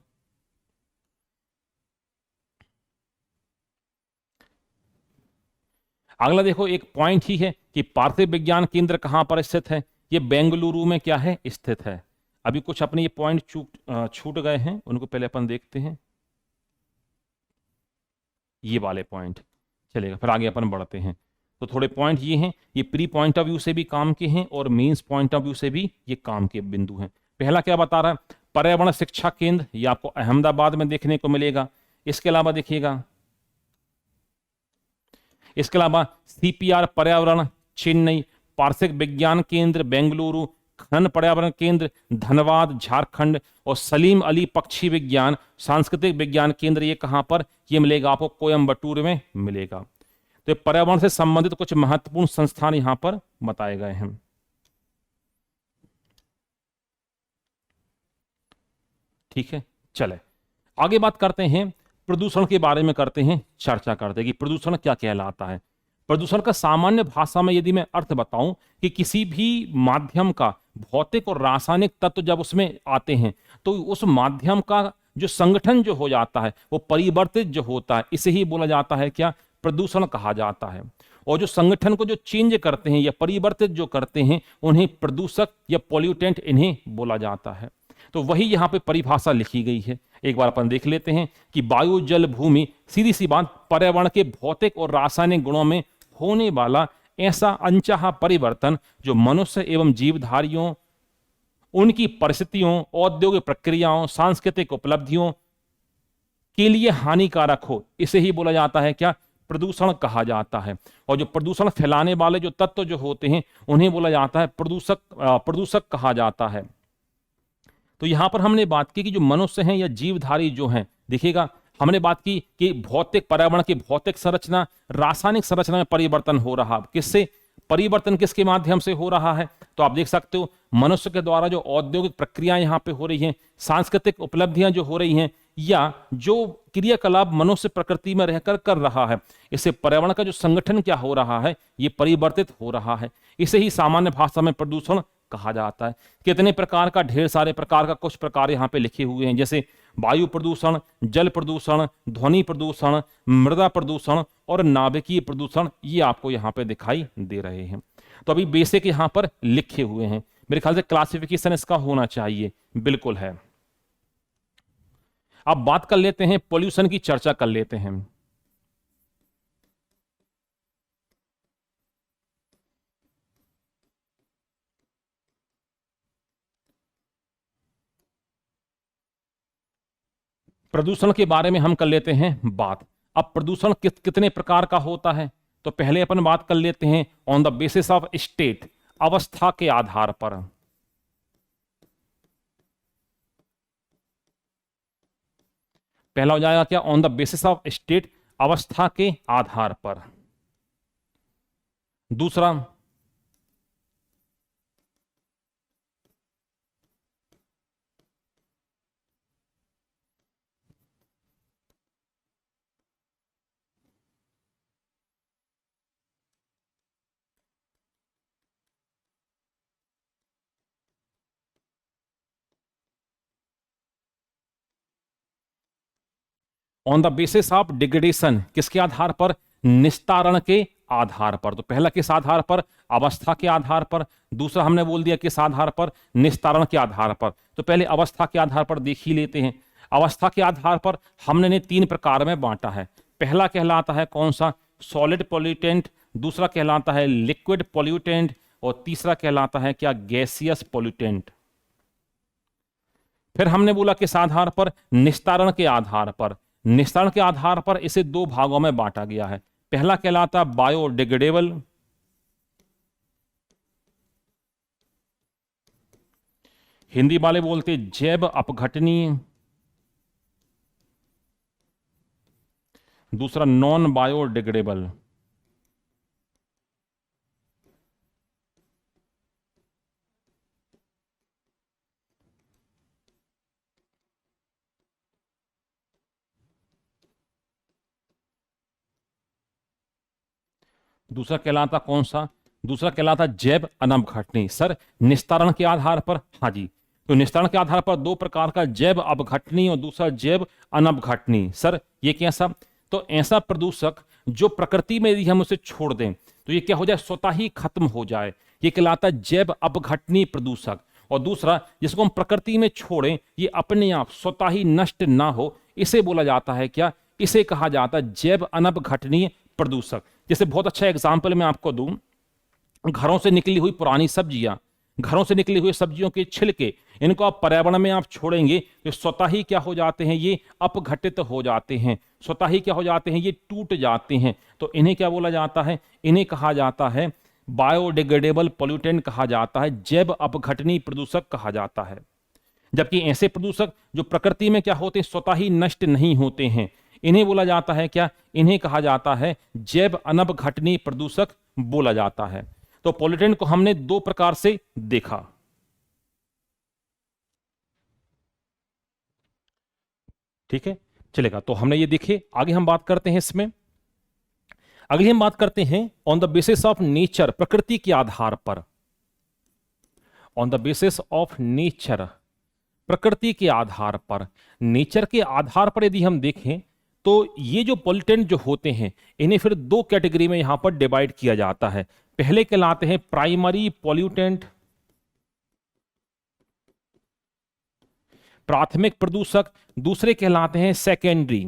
अगला देखो, एक पॉइंट ही है कि पार्थिव विज्ञान केंद्र कहां पर स्थित है? ये बेंगलुरु में क्या है? स्थित है। अभी कुछ अपने ये पॉइंट छूट गए हैं, उनको पहले अपन देखते हैं। ये वाले पॉइंट चलेगा, फिर आगे अपन बढ़ते हैं। तो थोड़े पॉइंट ये हैं, ये प्री पॉइंट ऑफ व्यू से भी काम के हैं और मेंस पॉइंट ऑफ व्यू से भी ये काम के बिंदु हैं। पहला क्या बता रहा है? पर्यावरण शिक्षा केंद्र, ये आपको अहमदाबाद में देखने को मिलेगा। इसके अलावा देखिएगा, इसके अलावा सीपीआर पर्यावरण चेन्नई, पार्श्विक विज्ञान केंद्र बेंगलुरु, खनन पर्यावरण केंद्र धनबाद झारखंड, और सलीम अली पक्षी विज्ञान सांस्कृतिक विज्ञान केंद्र, ये कहां पर? ये मिलेगा आपको कोयम्बटूर में मिलेगा। तो पर्यावरण से संबंधित कुछ महत्वपूर्ण संस्थान यहां पर बताए गए हैं। ठीक है, चले आगे बात करते हैं, प्रदूषण के बारे में करते हैं, चर्चा करते हैं कि प्रदूषण क्या कहलाता है। प्रदूषण का सामान्य भाषा में यदि मैं अर्थ बताऊं कि किसी भी माध्यम का भौतिक और रासायनिक तत्व जब उसमें आते हैं तो उस माध्यम का जो संगठन जो हो जाता है वो परिवर्तित जो होता है, इसे ही बोला जाता है क्या? प्रदूषण कहा जाता है। और जो संगठन को जो चेंज करते हैं या परिवर्तित जो करते हैं उन्हें प्रदूषक या पॉल्यूटेंट इन्हें बोला जाता है। तो वही यहां पे परिभाषा लिखी गई है। एक बार अपन देख लेते हैं कि वायु जल भूमि, सीधी सी बात, पर्यावरण के भौतिक और रासायनिक गुणों में होने वाला ऐसा अनचाहा परिवर्तन जो मनुष्य एवं जीवधारियों, उनकी परिस्थितियों, औद्योगिक प्रक्रियाओं, सांस्कृतिक उपलब्धियों के लिए हानिकारक हो, इसे ही बोला जाता है क्या? प्रदूषण कहा जाता है। और जो प्रदूषण फैलाने वाले जो तत्व जो होते हैं उन्हें बोला जाता है प्रदूषक कहा जाता है। तो यहां पर हमने बात की कि जो मनुष्य हैं या जीवधारी जो हैं, देखिएगा हमने बात की कि भौतिक पर्यावरण की भौतिक संरचना रासायनिक संरचना में परिवर्तन हो रहा। किससे परिवर्तन? किसके माध्यम से हो रहा है? तो आप देख सकते हो मनुष्य के द्वारा जो औद्योगिक प्रक्रियाएं यहां पे हो रही हैं, सांस्कृतिक उपलब्धियां जो हो रही हैं, या जो क्रियाकलाप मनुष्य प्रकृति में रहकर कर रहा है, इससे पर्यावरण का जो संगठन क्या हो रहा है, ये परिवर्तित हो रहा है। इसे ही सामान्य भाषा में प्रदूषण कहा जाता है। कितने प्रकार का? ढेर सारे प्रकार का, कुछ प्रकार यहाँ पे लिखे हुए हैं, जैसे वायु प्रदूषण, जल प्रदूषण, ध्वनि प्रदूषण, मृदा प्रदूषण और नाभिकीय प्रदूषण, ये आपको यहाँ पे दिखाई दे रहे हैं। तो अभी बेसिक यहाँ पर लिखे हुए हैं। मेरे ख्याल से क्लासिफिकेशन इसका होना चाहिए, बिल्कुल है। अब बात कर लेते हैं, पोल्यूशन की चर्चा कर लेते हैं। प्रदूषण के बारे में हम कर लेते हैं बात। अब प्रदूषण कितने प्रकार का होता है? तो पहले अपन बात कर लेते हैं on the basis of state, अवस्था के आधार पर। पहला हो जाएगा क्या, on the basis of state, अवस्था के आधार पर। दूसरा, on the basis of degradation, किसके आधार पर, निस्तारण के आधार पर। तो पहला किस आधार पर, अवस्था के आधार पर। दूसरा हमने बोल दिया किस आधार पर, निस्तारण के आधार पर। तो पहले अवस्था के आधार पर देख ही लेते हैं। अवस्था के आधार पर हमने ने 3 प्रकार में बांटा है। पहला कहलाता है कौन सा, सॉलिड पॉल्यूटेंट। दूसरा कहलाता है लिक्विड पॉल्यूटेंट। और तीसरा कहलाता है क्या, गैसियस पॉल्यूटेंट। फिर हमने बोला किस आधार पर, निस्तारण के आधार पर। निस्तारण के आधार पर इसे 2 भागों में बांटा गया है। पहला कहलाता बायोडिग्रेडेबल, हिंदी वाले बोलते जैव अपघटनीय। दूसरा नॉन बायोडिग्रेडेबल। दूसरा कहलाता कौन सा, दूसरा कहलाता जैव अनपघटनीय। सर निस्तारण के आधार पर, हाँ जी, तो निस्तारण के आधार पर 2 प्रकार का, जैव अपघटनीय और दूसरा जैव अनपघटनीय। सर ये कैसा, तो ऐसा प्रदूषक जो प्रकृति में यदि हम उसे छोड़ दें तो ये क्या हो जाए, स्वतः ही खत्म हो जाए, ये कहलाता है जैव अपघटनीय प्रदूषक। और दूसरा जिसको हम प्रकृति में छोड़ें, ये अपने आप स्वतः ही नष्ट ना हो, इसे बोला जाता है क्या, इसे कहा जाता है जैव अनपघटनीय प्रदूषक। जैसे बहुत अच्छा एग्जाम्पल मैं आपको दूं, घरों से निकली हुई पुरानी सब्जियां, घरों से निकली हुई सब्जियों के छिलके, इनको आप पर्यावरण में आप छोड़ेंगे तो स्वतः ही क्या हो जाते हैं, ये अपघटित हो जाते हैं, स्वतः ही क्या हो जाते हैं, ये टूट जाते हैं। तो इन्हें क्या बोला जाता है, इन्हें कहा जाता है बायोडिग्रेडेबल पॉल्यूटेंट कहा जाता है, जैव अपघटनीय प्रदूषक कहा जाता है। जबकि ऐसे प्रदूषक जो प्रकृति में क्या होते हैं, स्वतः ही नष्ट नहीं होते हैं, इन्हें बोला जाता है क्या, इन्हें कहा जाता है जैव अनपघटनीय प्रदूषक बोला जाता है। तो पॉल्यूटेंट को हमने 2 प्रकार से देखा। ठीक है, चलेगा। तो हमने ये देखे, आगे हम बात करते हैं इसमें। अगली हम बात करते हैं on the basis of nature, प्रकृति के आधार पर। On the basis of nature, प्रकृति के आधार पर, नेचर के आधार पर यदि हम देखें तो ये जो पॉल्यूटेंट जो होते हैं, इन्हें फिर 2 कैटेगरी में यहां पर डिवाइड किया जाता है। पहले कहलाते हैं प्राइमरी पॉल्यूटेंट, प्राथमिक प्रदूषक। दूसरे कहलाते हैं सेकेंडरी,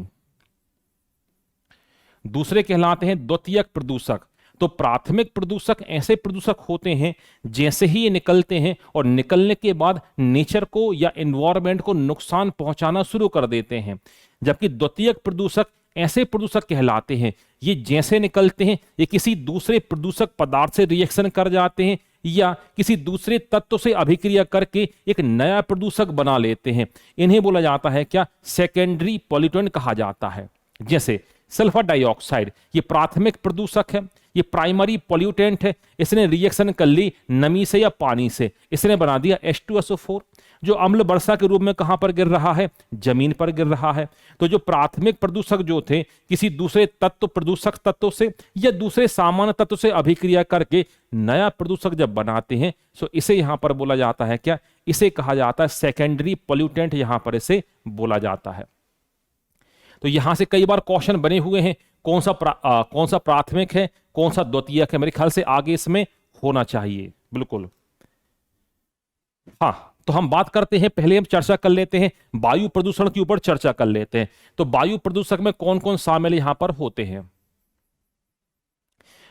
दूसरे कहलाते हैं द्वितीयक प्रदूषक। तो प्राथमिक प्रदूषक ऐसे प्रदूषक होते हैं जैसे ही ये निकलते हैं और निकलने के बाद नेचर को या एनवायरनमेंट को नुकसान पहुंचाना शुरू कर देते हैं। जबकि द्वितीयक प्रदूषक ऐसे प्रदूषक कहलाते हैं, ये जैसे निकलते हैं ये किसी दूसरे प्रदूषक पदार्थ से रिएक्शन कर जाते हैं या किसी दूसरे तत्व से अभिक्रिया करके एक नया प्रदूषक बना लेते हैं। इन्हें बोला जाता है क्या, सेकेंडरी पॉल्यूटेंट कहा जाता है। जैसे सल्फर डाइऑक्साइड, ये प्राथमिक प्रदूषक है, ये प्राइमरी पॉल्यूटेंट है, इसने रिएक्शन कर ली नमी से या पानी से, इसने बना दिया H2SO4, जो अम्ल वर्षा के रूप में कहां पर गिर रहा है, जमीन पर गिर रहा है। तो जो प्राथमिक प्रदूषक जो थे किसी दूसरे तत्व प्रदूषक तत्व से या दूसरे सामान्य तत्व से अभिक्रिया करके नया प्रदूषक जब बनाते हैं तो इसे यहां पर बोला जाता है क्या, इसे कहा जाता है सेकेंडरी पॉल्यूटेंट, यहां पर इसे बोला जाता है। तो यहां से कई बार क्वेश्चन बने हुए हैं, कौन सा प्राथमिक है, कौन सा द्वितीयक है। मेरे ख्याल से आगे इसमें होना चाहिए, बिल्कुल। हाँ, तो हम बात करते हैं, पहले हम चर्चा कर लेते हैं वायु प्रदूषण के ऊपर चर्चा कर लेते हैं। तो वायु प्रदूषक में कौन कौन शामिल यहां पर होते हैं,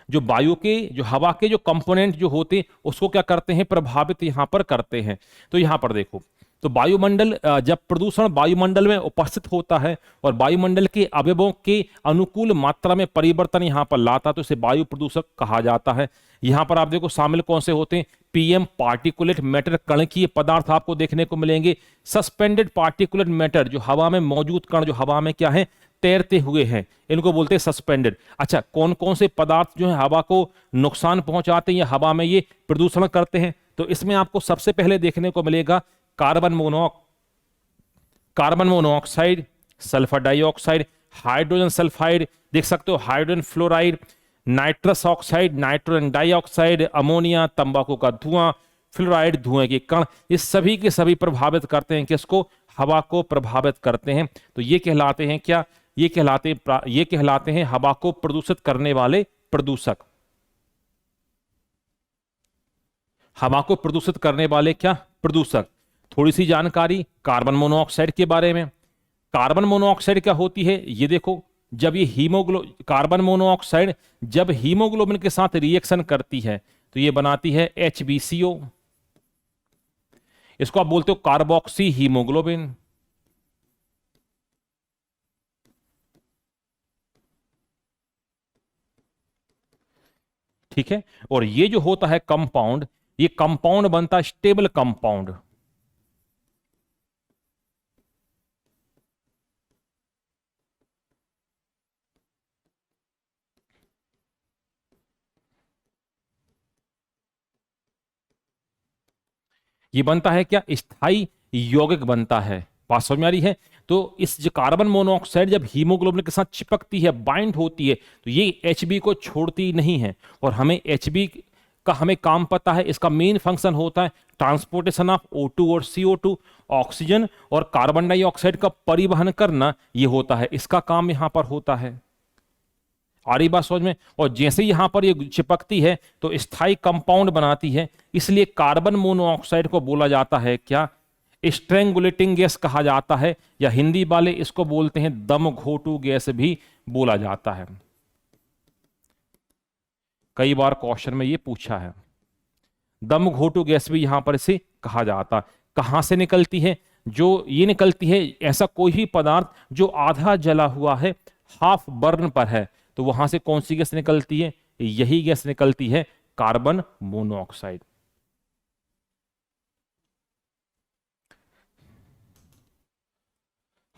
जो वायु के, जो हवा के जो कंपोनेंट जो होते हैं उसको क्या करते हैं, प्रभावित यहां पर करते हैं। तो यहां पर देखो, तो वायुमंडल जब प्रदूषण वायुमंडल में उपस्थित होता है और वायुमंडल के अवयवों के अनुकूल मात्रा में परिवर्तन यहां पर लाता है तो इसे वायु प्रदूषक कहा जाता है। यहां पर आप देखो शामिल कौन से होते हैं, पीएम पार्टिकुलेट मैटर, कणकीय पदार्थ आपको देखने को मिलेंगे। सस्पेंडेड पार्टिकुलेट मैटर, जो हवा में मौजूद कण, जो हवा में क्या है, तैरते हुए हैं, इनको बोलते हैं सस्पेंडेड। अच्छा, कौन कौन से पदार्थ जो है हवा को नुकसान पहुंचाते हैं या हवा में ये प्रदूषण करते हैं, तो इसमें आपको सबसे पहले देखने को मिलेगा carbon monoxide, sulphur dioxide, hydrogen sulphide, देख सकते हो hydrogen fluoride, nitrous oxide, nitrogen dioxide, ammonia, तंबाकू का धुआं, फ्लोराइड, धुएं के कण, ये सभी के सभी प्रभावित करते हैं किसको, हवा को प्रभावित करते हैं। तो ये कहलाते हैं क्या, ये कहलाते हैं हवा को प्रदूषित करने वाले प्रदूषक। हवा को प्रदूषित करने वाले क्या, प्रदूषक। थोड़ी सी जानकारी कार्बन मोनोऑक्साइड के बारे में। कार्बन मोनोऑक्साइड क्या होती है, ये देखो, जब ये कार्बन मोनोऑक्साइड जब हीमोग्लोबिन के साथ रिएक्शन करती है तो ये बनाती है HbCO, इसको आप बोलते हो कार्बोक्सी हीमोग्लोबिन। ठीक है, और ये जो होता है कंपाउंड, ये कंपाउंड बनता है स्टेबल कंपाउंड। ये बनता है क्या, स्थायी यौगिक बनता है। बात समझ में आ रही है। तो इस जो कार्बन मोनोऑक्साइड जब हीमोग्लोबिन के साथ चिपकती है, बाइंड होती है, तो ये Hb को छोड़ती नहीं है। और हमें Hb का हमें काम पता है, इसका मेन फंक्शन होता है ट्रांसपोर्टेशन ऑफ O2 और CO2, ऑक्सीजन और कार्बन डाइऑक्साइड का परिवहन करना, ये होता है, इसका काम यहां पर होता है। आ रही बात समझ में। और जैसे यहां पर ये चिपकती है तो स्थायी कंपाउंड बनाती है, इसलिए कार्बन मोनोऑक्साइड को बोला जाता है क्या, स्ट्रेंगुलेटिंग गैस कहा जाता है, या हिंदी वाले इसको बोलते हैं दम घोटू गैस भी बोला जाता है। कई बार क्वेश्चन में ये पूछा है, दम घोटू गैस भी यहां पर इसे कहा जाता। कहां से निकलती है, जो ये निकलती है ऐसा कोई भी पदार्थ जो आधा जला हुआ है, हाफ बर्न पर है, तो वहां से कौन सी गैस निकलती है, यही गैस निकलती है कार्बन मोनोऑक्साइड।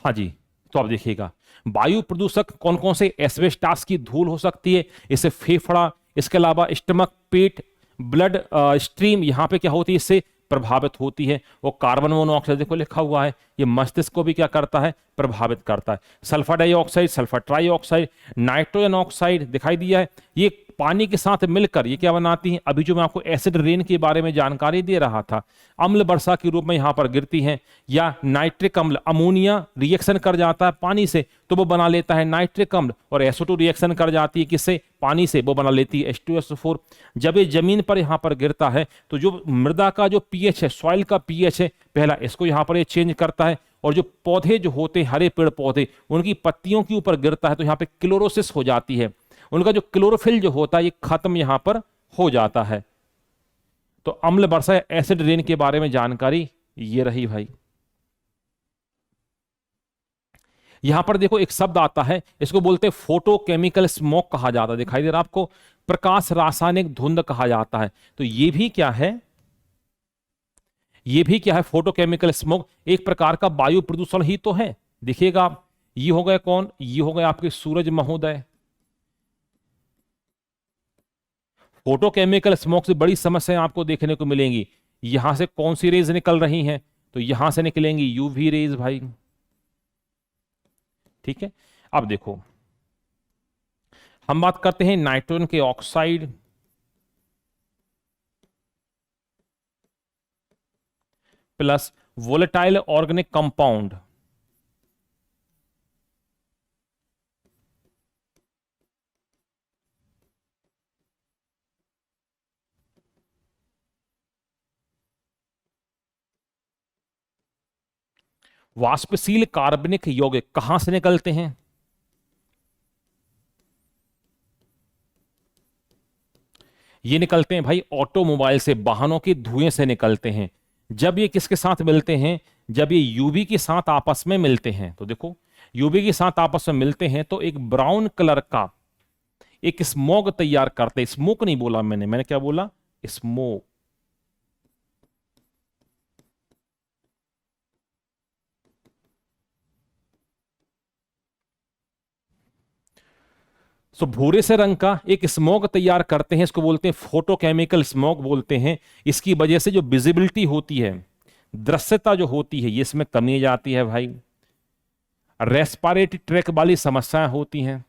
हाँ जी, तो आप देखिएगा वायु प्रदूषक कौन कौन से, एस्बेस्टास की धूल हो सकती है, इससे फेफड़ा, इसके अलावा स्टमक, पेट, ब्लड स्ट्रीम यहां पे क्या होती है, इससे प्रभावित होती है। वो कार्बन मोनोऑक्साइड देखो लिखा हुआ है, ये मस्तिष्क को भी क्या करता है, प्रभावित करता है। Sulphur dioxide, sulphur trioxide, nitrogen oxide दिखाई दिया है, ये पानी के साथ मिलकर ये क्या बनाती हैं, अभी जो मैं आपको एसिड रेन के बारे में जानकारी दे रहा था, अम्ल वर्षा के रूप में यहां पर गिरती हैं। या नाइट्रिक अम्ल, अमोनिया रिएक्शन कर जाता है पानी से तो वो बना लेता है नाइट्रिक अम्ल, और SO2 रिएक्शन कर जाती है किससे, पानी से, वो बना लेती है H2SO4। जब ये जमीन पर यहां पर गिरता है तो जो मृदा का जो pH है, सॉइल का pH है, पहला इसको यहां पर ये चेंज करता है, और जो पौधे जो होते हैं, हरे पेड़ पौधे, उनकी पत्तियों के ऊपर गिरता है तो यहां पे क्लोरोसिस हो जाती है, उनका जो क्लोरोफिल जो होता है ये खत्म यहां पर हो जाता है। तो अम्ल वर्षा, एसिड रेन के बारे में जानकारी ये रही भाई। यहां पर देखो एक शब्द आता है, इसको बोलते हैं फोटोकेमिकल स्मोक कहा जाता है, दिखाई दे रहा आपको, प्रकाश रासायनिक धुंध कहा जाता है। तो ये भी क्या है, ये भी क्या है, फोटोकेमिकल स्मोक एक प्रकार का वायु प्रदूषण ही तो है। देखिएगा आप, ये हो गए कौन, ये हो गए आपके सूरज महोदय। फोटोकेमिकल स्मोक से बड़ी समस्याएं आपको देखने को मिलेंगी। यहां से कौन सी रेज निकल रही हैं, तो यहां से निकलेंगी यूवी रेज भाई। ठीक है, अब देखो हम बात करते हैं नाइट्रोजन के oxide plus volatile organic compound. वाष्पशील कार्बनिक यौगिक कहां से निकलते हैं, ये निकलते हैं भाई ऑटोमोबाइल से, वाहनों के धुएं से निकलते हैं। जब ये किसके साथ मिलते हैं, जब ये यूवी के साथ आपस में मिलते हैं, तो देखो यूवी के साथ आपस में मिलते हैं तो एक ब्राउन कलर का एक स्मोक तैयार करते हैं। स्मोक नहीं बोला मैंने क्या बोला, स्मोक। सो भूरे से रंग का एक स्मोक तैयार करते हैं, इसको बोलते हैं फोटोकेमिकल स्मोक बोलते हैं। इसकी वजह से जो विजिबिलिटी होती है, दृश्यता जो होती है, ये इसमें कमी आ जाती है भाई। रेस्पिरेटरी ट्रैक वाली समस्याएं होती हैं।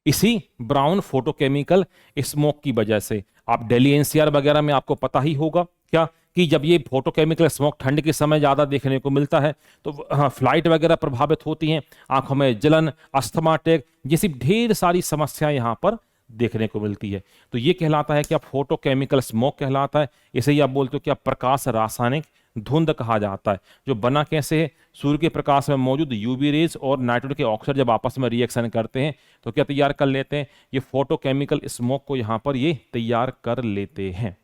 इसी ब्राउन फोटोकेमिकल स्मोक की वजह से आप दिल्ली एनसीआर वगैरह में आपको पता ही होगा क्या कि जब ये फोटोकेमिकल स्मोक ठंड के समय ज्यादा देखने को मिलता है तो फ्लाइट वगैरह प्रभावित होती हैं, आंखों में जलन, अस्थमा अटैक जैसी ढेर सारी समस्याएं यहां पर देखने को मिलती है। तो ये कहलाता है क्या, फोटोकेमिकल स्मोक कहलाता है। इसे ही आप बोलते हो क्या, प्रकाश रासायनिक धुंध कहा जाता है। जो बना कैसे है, सूर्य के प्रकाश में मौजूद यूवी रेज और नाइट्रोजन के ऑक्साइड जब आपस में रिएक्शन करते हैं तो क्या तैयार कर लेते हैं, ये फोटोकेमिकल स्मोक को यहां पर ये तैयार कर लेते हैं।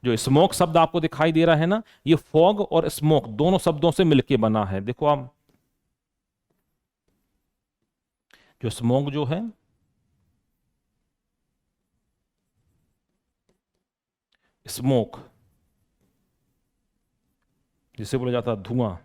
जो स्मोक शब्द आपको दिखाई दे रहा है ना, ये फॉग और स्मोक दोनों शब्दों से मिलकर बना है। देखो आप, जो स्मोक जो है, स्मोक जिसे बोला जाता है धुआं,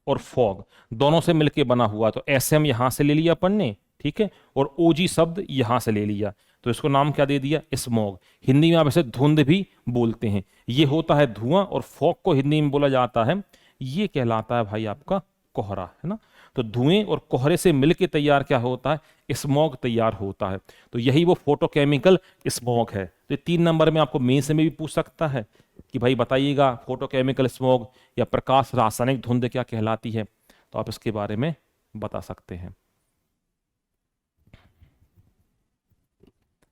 और फॉग दोनों से मिलकर बना हुआ। तो एसएम यहां से ले लिया अपन ने, ठीक है, और ओजी शब्द यहां से ले लिया, तो इसको नाम क्या दे दिया, स्मॉग। हिंदी में आप इसे धुंध भी बोलते हैं। ये होता है धुआं, और फॉग को हिंदी में बोला जाता है, ये कहलाता है भाई आपका कोहरा, है ना। तो धुएं और कोहरे से मिलकर तैयार क्या होता है, स्मॉग तैयार होता है। तो यही वो फोटोकेमिकल स्मॉग है। तो 3 नंबर में आपको मेंस में भी पूछ सकता है कि भाई बताइएगा फोटोकेमिकल स्मॉग या प्रकाश रासायनिक धुंध क्या कहलाती है, तो आप इसके बारे में बता सकते हैं।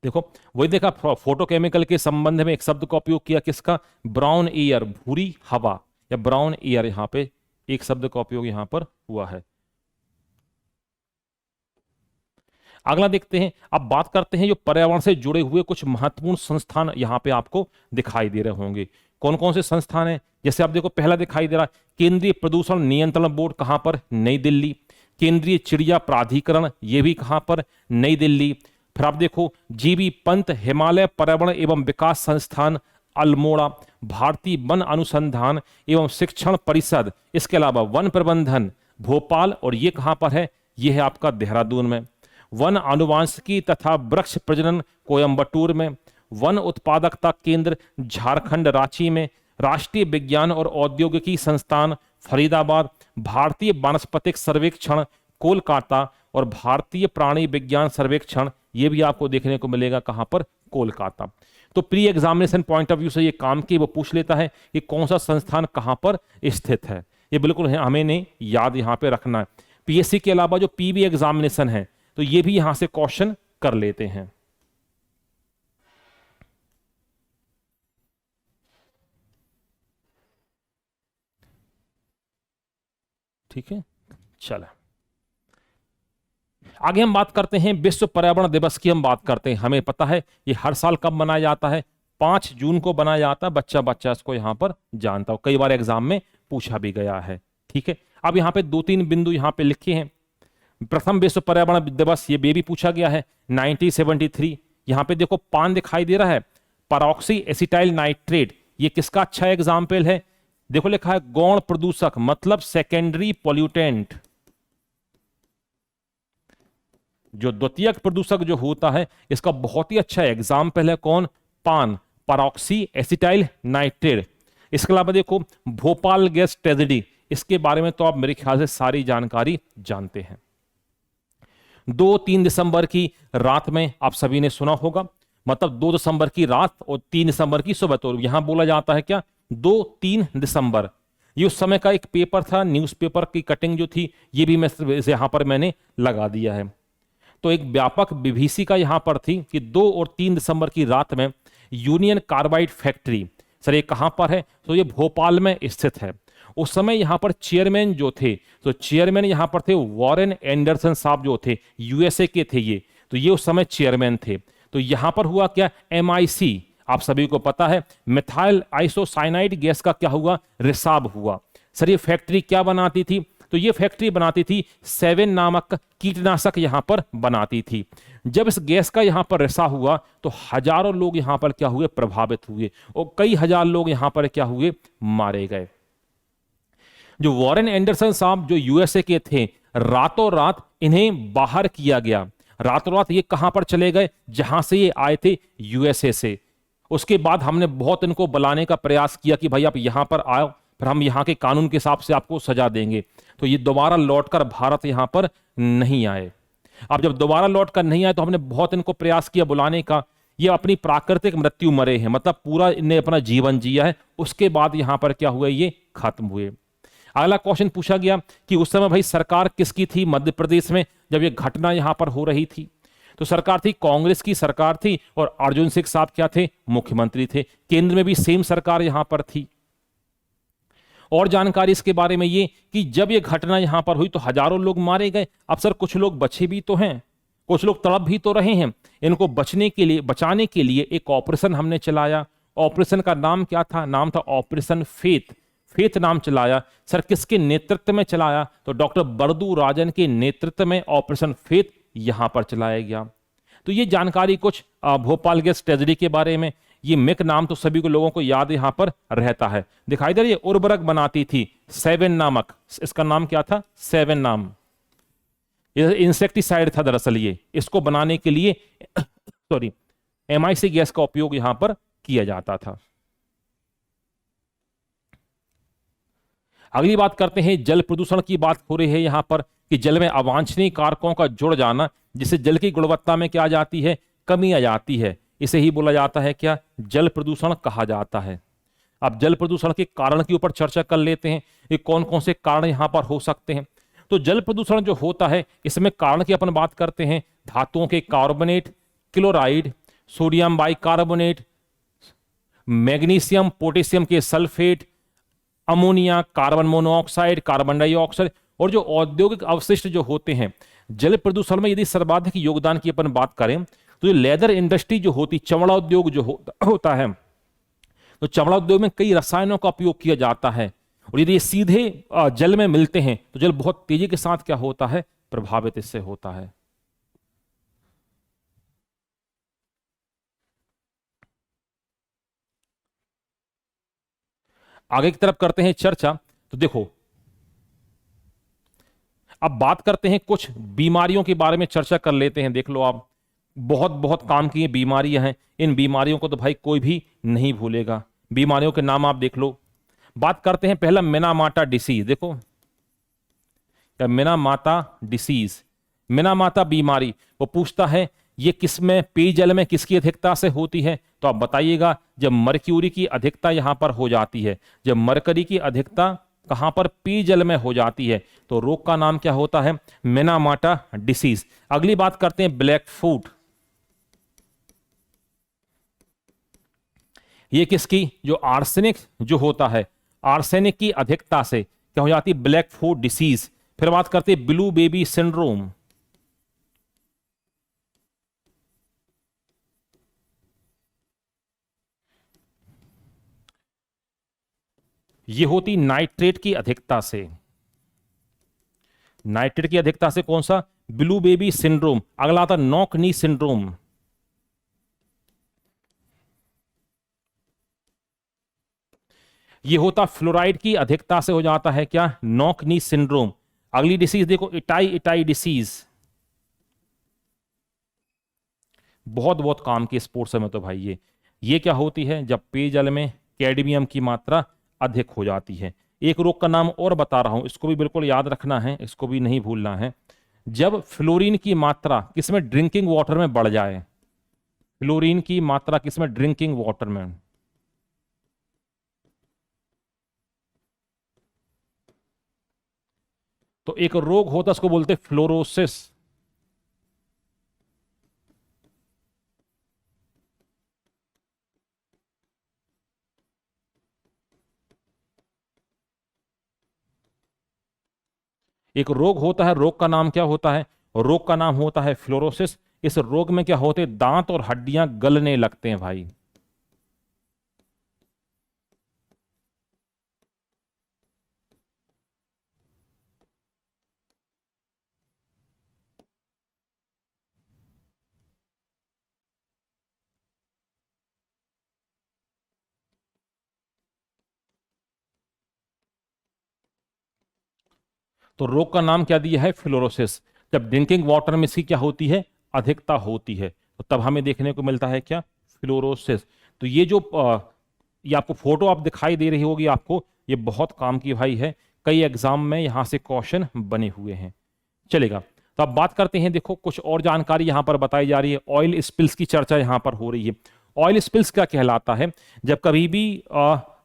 देखो वही देखा, फोटोकेमिकल के संबंध में एक शब्द का उपयोग किया, किसका, ब्राउन एयर, भूरी हवा या ब्राउन एयर, यहां पे एक शब्द का उपयोग यहां पर हुआ है। अगला देखते हैं, अब बात करते हैं जो पर्यावरण से जुड़े हुए कुछ महत्वपूर्ण संस्थान यहां पे आपको दिखाई दे रहे होंगे। कौन कौन से संस्थान हैं, जैसे आप देखो पहला दिखाई दे रहा है केंद्रीय प्रदूषण नियंत्रण बोर्ड, कहां पर, नई दिल्ली। केंद्रीय चिड़िया प्राधिकरण, ये भी कहां पर, नई दिल्ली। फिर आप देखो जीबी पंत हिमालय पर्यावरण एवं विकास संस्थान, अल्मोड़ा। भारतीय वन अनुसंधान एवं शिक्षण परिषद, इसके अलावा वन प्रबंधन, भोपाल, और ये कहां पर है, ये है आपका देहरादून में। वन आनुवांशिकी तथा वृक्ष प्रजनन, कोयंबटूर में। वन उत्पादकता केंद्र, झारखंड, रांची में। राष्ट्रीय विज्ञान और औद्योगिकी संस्थान, फरीदाबाद। भारतीय वानस्पतिक सर्वेक्षण, कोलकाता। और भारतीय प्राणी विज्ञान सर्वेक्षण, ये भी आपको देखने को मिलेगा कहां पर, कोलकाता। तो pre examination point of view से ये काम की वो पूछ लेता है कि कौन सा संस्थान कहां पर स्थित है। ये बिल्कुल है, हमें ने याद यहां पे रखना है। पीएससी के अलावा जो पीवी एग्जामिनेशन है तो ये भी यहां से क्वेश्चन कर लेते हैं। ठीक है, चलो आगे हम बात करते हैं विश्व पर्यावरण दिवस की। हम बात करते हैं, हमें पता है ये हर साल कब मनाया जाता है, 5 जून को मनाया जाता है। बच्चा बच्चा इसको यहां पर जानता हो, कई बार एग्जाम में पूछा भी गया है। ठीक है, अब यहां पे 2-3 बिंदु यहां पे लिखे हैं। प्रथम विश्व पर्यावरण दिवस, ये भी पूछा गया है 1973। यहां पे देखो पान दिखाई दे रहा है, परऑक्सी एसिटाइल नाइट्रेट, ये किसका अच्छा एग्जाम्पल है, देखो लिखा है गौण प्रदूषक, मतलब सेकेंडरी पॉल्यूटेंट। जो द्वितीयक प्रदूषक जो होता है, इसका बहुत ही अच्छा एग्जाम्पल है कौन, पान, परऑक्सी एसिटाइल नाइट्रेट। इसके अलावा देखो भोपाल गैस ट्रेजेडी, इसके बारे में तो आप मेरे ख्याल से सारी जानकारी जानते हैं। 2-3 दिसंबर की रात में आप सभी ने सुना होगा, मतलब 2 दिसंबर की रात और 3 दिसंबर की सुबह, तो यहां बोला जाता है क्या, 2-3 दिसंबर। ये उस समय का एक पेपर था, न्यूज़पेपर की कटिंग जो थी, ये भी मैं यहां पर मैंने लगा दिया है। तो एक व्यापक विभीषी का यहां पर थी कि 2 और 3 दिसंबर की रात में यूनियन कार्बाइड फैक्ट्री, सर ये कहां पर है, तो ये भोपाल में स्थित है, उस समय यहां पर चेयरमैन जो थे, तो चेयरमैन यहां पर थे वॉरेन एंडरसन साहब जो थे, यूएसए के थे ये, तो ये उस समय चेयरमैन थे। तो यहां पर हुआ क्या, एमआईसी, आप सभी को पता है मिथाइल आइसोसाइनाइड गैस का क्या हुआ, रिसाव हुआ। सर ये फैक्ट्री क्या बनाती थी, तो ये फैक्ट्री बनाती थी सेवन नामक कीटनाशक यहां पर बनाती थी। जब इस गैस का यहां पर रिसाव हुआ तो हजारों लोग यहां पर क्या हुए, प्रभावित हुए, और कई हजार लोग यहां पर क्या हुए, मारे गए। जो वॉरेन एंडरसन साहब जो यूएसए के थे, रातों रात इन्हें बाहर किया गया। रातों रात ये कहां पर चले गए, जहां से ये आए थे, यूएसए से। उसके बाद हमने बहुत इनको बुलाने का प्रयास किया कि भाई आप यहां पर आओ, फिर हम यहां के कानून के हिसाब से आपको सजा देंगे। तो ये दोबारा लौटकर भारत यहां पर नहीं आए। अब जब दोबारा लौटकर नहीं आए तो हमने बहुत इनको प्रयास किया बुलाने का, ये अपनी प्राकृतिक मृत्यु मरे हैं, मतलब पूरा इन्हें अपना जीवन जिया है, उसके बाद यहां पर क्या हुए, ये खत्म हुए। अगला क्वेश्चन पूछा गया कि उस समय भाई सरकार किसकी थी मध्य प्रदेश में जब ये घटना यहां पर हो रही थी, तो सरकार थी कांग्रेस की सरकार थी, और अर्जुन सिंह साहब क्या थे, मुख्यमंत्री थे। केंद्र में भी सेम सरकार यहां पर थी। और जानकारी इसके बारे में ये कि जब ये घटना यहां पर हुई तो हजारों लोग मारे गए। अब सर कुछ लोग बचे भी तो हैं, कुछ लोग तड़प भी तो रहे हैं। इनको बचाने के लिए एक ऑपरेशन हमने चलाया। ऑपरेशन का नाम क्या था, नाम था ऑपरेशन फेथ। फेथ नाम चलाया। सर किसके नेतृत्व में चलाया, तो डॉक्टर बरदू राजन के नेतृत्व में ऑपरेशन फेथ यहां पर चलाया गया। तो ये जानकारी कुछ भोपाल गैस ट्रेजेडी के बारे में। ये मिक नाम तो सभी को लोगों को याद यहां पर रहता है, दिखाई दे रही है। उर्वरक बनाती थी सेवन नामक, इसका नाम क्या था, सेवन नाम, ये इंसेक्टिसाइड था दरअसल। ये इसको बनाने के लिए सॉरी एमआईसी गैस का उपयोग यहां पर किया जाता था। अगली बात करते हैं, जल प्रदूषण की बात हो रही है यहां पर कि जल में अवांछनीय कारकों का जुड़ जाना, जिससे जल की गुणवत्ता में क्या आ जाती है, कमी आ जाती है। इसे ही बोला जाता है क्या, जल प्रदूषण कहा जाता है। अब जल प्रदूषण के कारण के ऊपर चर्चा कर लेते हैं, ये कौन कौन से कारण यहां पर हो सकते हैं। तो जल प्रदूषण जो होता है इसमें कारण की अपन बात करते हैं, धातुओं के carbonate, chloride, sodium bicarbonate, magnesium potassium के sulphate, ammonia, carbon monoxide, carbon dioxide, और जो औद्योगिक अवशिष्ट जो होते हैं। जल प्रदूषण में यदि सर्वाधिक योगदान की अपन बात करें तो लेदर इंडस्ट्री जो होती, चमड़ा उद्योग जो होता है, तो चमड़ा उद्योग में कई रसायनों का उपयोग किया जाता है, और यदि ये सीधे जल में मिलते हैं तो जल बहुत तेजी के साथ क्या होता है, प्रभावित इससे होता है। आगे की तरफ करते हैं चर्चा। तो देखो अब बात करते हैं कुछ बीमारियों के बारे में चर्चा कर लेते हैं। देख लो आप, बहुत बहुत काम की ये बीमारियां हैं। इन बीमारियों को तो भाई कोई भी नहीं भूलेगा। बीमारियों के नाम आप देख लो। बात करते हैं पहला मिनामाटा डिसीज। देखो क्या, मिनामाता डिसीज, मिनामाता बीमारी। वो पूछता है ये किसमें, पेयजल में किसकी अधिकता से होती है, तो आप बताइएगा जब मर्क्यूरी की अधिकता यहां पर हो जाती है। जब मरकरी की अधिकता कहां पर, पेयजल में हो जाती है, तो रोग का नाम क्या होता है, मिनामाटा डिसीज। अगली बात करते हैं ब्लैक फूट। ये किसकी, जो आर्सेनिक जो होता है, आर्सेनिक की अधिकता से क्या हो जाती है, ब्लैक फूट डिसीज। फिर बात करते हैं ब्लू बेबी सिंड्रोम। ये होती नाइट्रेट की अधिकता से, नाइट्रेट की अधिकता से कौन सा, ब्लू बेबी सिंड्रोम। अगला आता नॉक नी सिंड्रोम। ये होता फ्लोराइड की अधिकता से हो जाता है क्या, नॉक नी सिंड्रोम। अगली डिसीज देखो, इटाई इटाई डिसीज। बहुत बहुत काम की स्पोर्ट्स में तो भाई ये क्या होती है, जब पेयजल में कैडमियम की मात्रा अधिक हो जाती है। एक रोग का नाम और बता रहा हूं, इसको भी बिल्कुल याद रखना है, इसको भी नहीं भूलना है। जब फ्लोरीन की मात्रा किसमें, ड्रिंकिंग वाटर में बढ़ जाए, फ्लोरीन की मात्रा किसमें, ड्रिंकिंग वाटर में, तो एक रोग होता है उसको बोलते फ्लोरोसिस। एक रोग होता है, रोग का नाम क्या होता है? रोग का नाम होता है फ्लोरोसिस। इस रोग में क्या होते हैं? दांत और हड्डियां गलने लगते हैं भाई। तो रोग का नाम क्या दिया है? फ्लोरोसिस। जब ड्रिंकिंग वाटर में इसकी क्या होती है? अधिकता होती है, तो तब हमें देखने को मिलता है क्या? फ्लोरोसिस। तो ये जो ये आपको फोटो आप दिखाई दे रही होगी आपको, ये बहुत काम की भाई है, कई एग्जाम में यहां से क्वेश्चन बने हुए हैं। चलेगा, तो अब बात करते हैं। देखो कुछ और जानकारी यहां पर बताई जा रही है। ऑयल स्पिल्स की चर्चा यहां पर हो रही है। ऑयल स्पिल्स क्या कहलाता है? जब कभी भी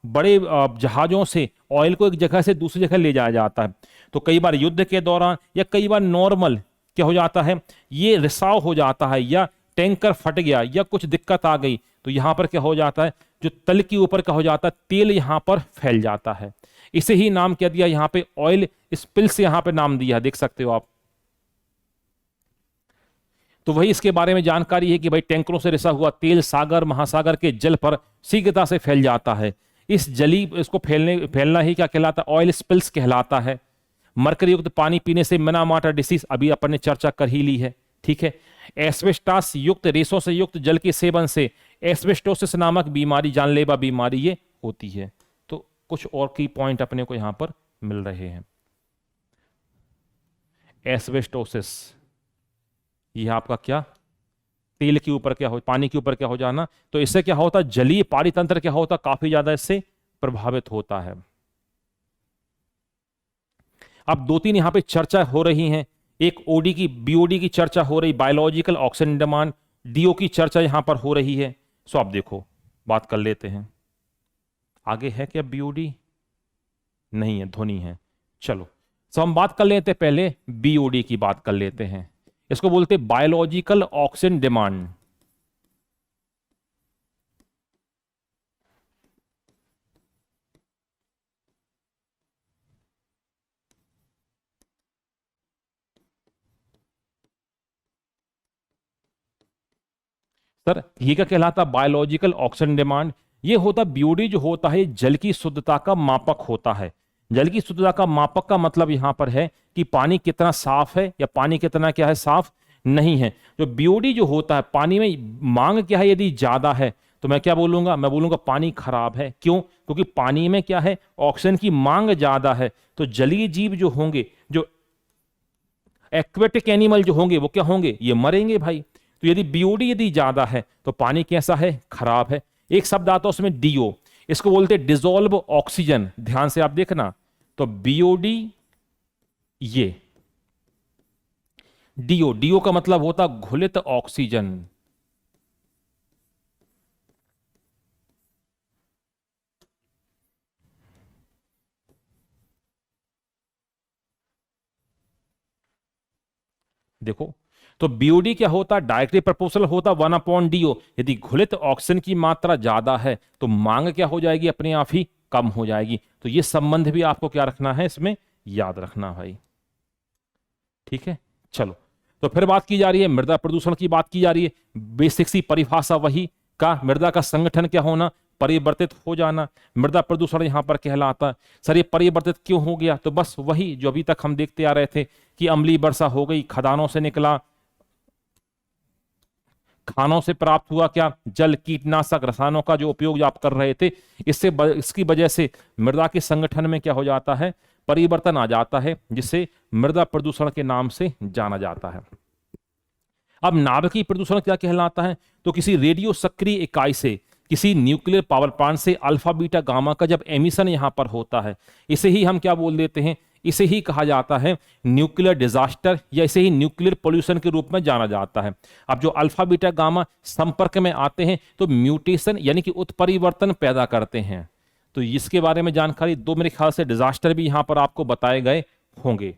बड़े जहाजों से ऑयल को एक जगह से दूसरी जगह ले जाया जाता है, तो कई बार युद्ध के दौरान या कई बार नॉर्मल क्या हो जाता है, ये रिसाव हो जाता है, या टैंकर फट गया या कुछ दिक्कत आ गई, तो यहां पर क्या हो जाता है, जो तल के ऊपर क्या हो जाता है, तेल यहां पर फैल जाता है। इसे ही नाम क्या दिया यहां पे? ऑयल स्पिल्स यहां पे नाम दिया, देख सकते हो आप। तो वही इसके बारे में जानकारी है कि भाई टैंकरों से रिसा हुआ तेल सागर महासागर के जल पर शीघ्रता से फैल जाता है। इस जली इसको फैलना ही क्या कहलाता है? ऑयल स्पिल्स कहलाता है। मरकरी युक्त पानी पीने से मिनामाटा डिसीज अभी अपन ने चर्चा कर ही ली है, ठीक है। एस्बेस्टास युक्त रेशों से युक्त जल के सेवन से एस्बेस्टोसिस नामक बीमारी, जानलेवा बीमारी ये होती है। तो कुछ और की पॉइंट अपने को यहां पर मिल रहे हैं। एस्बेस्टोसिस, यह आपका क्या? तेल के ऊपर क्या हो, पानी के ऊपर क्या हो जाना, तो इससे क्या होता है? जलीय पारितंत्र क्या होता? काफी ज्यादा इससे प्रभावित होता है। अब दो तीन यहां पे चर्चा हो रही हैं। एक ओडी की, बीओडी की चर्चा हो रही, बायोलॉजिकल ऑक्सीजन डिमांड। डीओ की चर्चा यहां पर हो रही है। सो आप देखो, बात कर लेते हैं। आगे है क्या बीओडी? नहीं है, ध्वनि है। चलो, सो हम बात कर लेते हैं, पहले बीओडी की बात कर लेते हैं। इसको बोलते हैं बायोलॉजिकल ऑक्सीजन डिमांड। सर ये क्या कहलाता? Biological oxygen demand. ये होता बीओडी जो होता है, जल की शुद्धता का मापक होता है। जल की शुद्धता का मापक का मतलब यहां पर है कि पानी कितना साफ है या पानी कितना क्या है, साफ नहीं है। जो बीओडी जो होता है, पानी में मांग क्या है, यदि ज्यादा है तो मैं क्या बोलूंगा? मैं बोलूंगा पानी खराब है। क्यों? क्योंकि पानी में क्या है, ऑक्सीजन की मांग ज्यादा है। तो जलीय जीव जो होंगे, जो एक्वेटिक एनिमल जो होंगे, वो क्या होंगे? ये मरेंगे भाई। तो यदि बीओडी यदि ज्यादा है तो पानी कैसा है? खराब है। एक शब्द आता है उसमें डीओ, इसको बोलते हैं डिसॉल्व ऑक्सीजन। ध्यान से आप देखना, तो बीओडी, ये डीओ, डीओ का मतलब होता घुलित ऑक्सीजन। देखो, तो बीओडी क्या होता? डायरेक्टली प्रोपोर्शनल होता 1/DO। यदि घुलित ऑक्सीजन की मात्रा ज्यादा है तो मांग क्या हो जाएगी? अपने आप ही कम हो जाएगी। तो ये संबंध भी आपको क्या रखना है, इसमें याद रखना भाई, ठीक है। चलो, तो फिर बात की जा रही है मृदा प्रदूषण की, बात की जा रही है। बेसिक सी परिभाषा वही का, मृदा का संगठन क्या होना? परिवर्तित हो जाना। मृदा प्रदूषण यहां पर कहलाता है। सर ये परिवर्तित क्यों हो गया? तो बस वही जो अभी तक हम देखते आ रहे थे कि अम्लीय वर्षा हो गई, खदानों से निकला, खानों से प्राप्त हुआ क्या? जल, कीटनाशक, रसायनों का जो उपयोग आप कर रहे थे, इसकी वजह से मृदा के संगठन में क्या हो जाता है? परिवर्तन आ जाता है, जिसे मृदा प्रदूषण के नाम से जाना जाता है। अब नाभिकीय प्रदूषण क्या कहलाता है? तो किसी रेडियो सक्रिय इकाई से, किसी न्यूक्लियर पावर प्लांट से अल्फा बीटा गामा का जब एमिशन यहां पर होता है, इसे ही हम क्या बोल देते हैं? इसे ही कहा जाता है न्यूक्लियर डिजास्टर, या इसे ही न्यूक्लियर पोल्यूशन के रूप में जाना जाता है। अब जो अल्फा बीटा गामा संपर्क में आते हैं तो म्यूटेशन यानी कि उत्परिवर्तन पैदा करते हैं। तो इसके बारे में जानकारी दो, मेरे ख्याल से डिजास्टर भी यहां पर आपको बताए गए होंगे।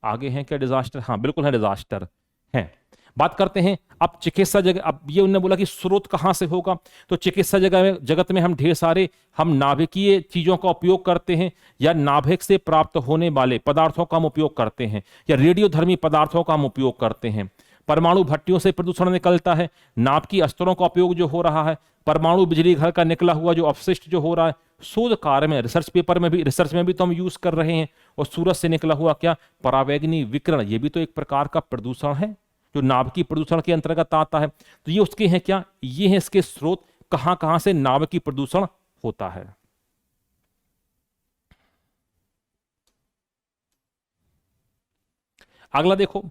आगे हैं क्या डिजास्टर? हाँ बिल्कुल है, डिजास्टर है। बात करते हैं अब चिकित्सा जगत। अब ये उन्होंने बोला कि स्रोत कहां से होगा, तो चिकित्सा जगत में हम ढेर सारे हम नाभिकीय चीजों का उपयोग करते हैं, या नाभिक से प्राप्त होने वाले पदार्थों का हम उपयोग करते हैं, या रेडियोधर्मी पदार्थों का हम उपयोग करते हैं। परमाणु भट्टियों से प्रदूषण निकलता है, नाभ की अस्तरों का उपयोग जो हो रहा है, परमाणु बिजली घर का निकला हुआ जो अपशिष्ट जो हो रहा है, शोध कार्य में रिसर्च पेपर में भी, रिसर्च में भी तो हम यूज कर रहे हैं। और सूरज से निकला हुआ क्या परावैंगनी विकिरण, ये भी तो एक प्रकार का प्रदूषण है जो नाभ की प्रदूषण के अंतर्गत आता है। तो ये उसके हैं क्या, ये है इसके स्रोत, कहां कहां से नाभ की प्रदूषण होता है। अगला देखो,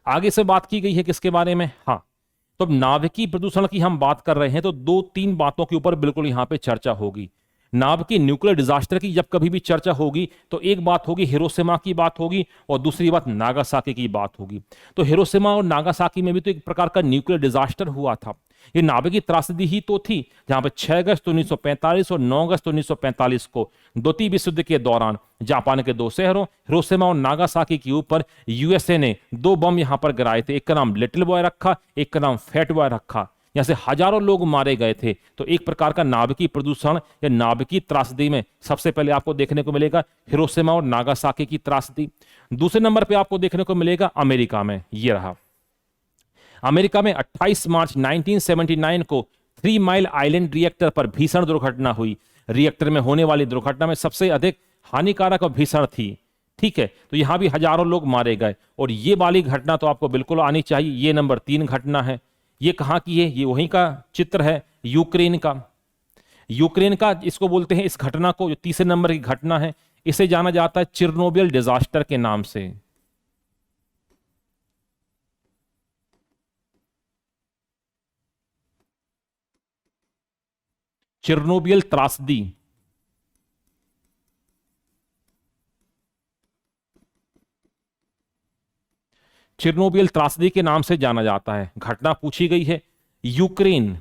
आगे से बात की गई है किसके बारे में, हाँ, तो अब नाभिकीय प्रदूषण की हम बात कर रहे हैं तो दो तीन बातों के ऊपर बिल्कुल यहां पे चर्चा होगी। नाभिकीय न्यूक्लियर डिजास्टर की जब कभी भी चर्चा होगी तो एक बात होगी हिरोशिमा की बात होगी, और दूसरी बात नागासाकी की बात होगी। तो हिरोशिमा और नागासाकी में भी तो एक प्रकार का न्यूक्लियर डिजास्टर हुआ था। ये नाभिकीय त्रासदी ही तो थी, जहां पर 6 अगस्त 1945 और 9 अगस्त 1945 को द्वितीय विश्व युद्ध के दौरान जापान के दो शहरों हिरोशिमा और नागासाकी के ऊपर यूएसए ने 2 बम यहां पर गिराए थे। एक का नाम लिटिल बॉय रखा, एक का नाम फैट बॉय रखा। यहां से हजारों लोग मारे गए थे। तो एक प्रकार का नाभिकीय प्रदूषण या नाभिकीय त्रासदी में सबसे पहले आपको देखने को मिलेगा हिरोशिमा और नागासाकी की त्रासदी। दूसरे नंबर पे आपको देखने को मिलेगा अमेरिका में, ये रहा। अमेरिका में 28 मार्च 1979 को 3 माइल आइलैंड रिएक्टर पर भीषण दुर्घटना हुई। रिएक्टर में होने वाली दुर्घटना में सबसे अधिक हानिकारक और भीषण थी। ठीक है, तो यहां भी हजारों लोग मारे गए। और ये वाली घटना तो आपको बिल्कुल आनी चाहिए, ये नंबर 3 घटना है। ये कहां की है, ये वहीं का चित्र है, यूक्रेन का। यूक्रेन का इसको बोलते हैं, इस घटना को जो तीसरे नंबर की घटना है, इसे जाना जाता है चिरनोबिल डिजास्टर के नाम से। चिरनोबिल त्रासदी। चिरनोबिल त्रासदी के नाम से जाना जाता है। घटना पूछी गई है यूक्रेन,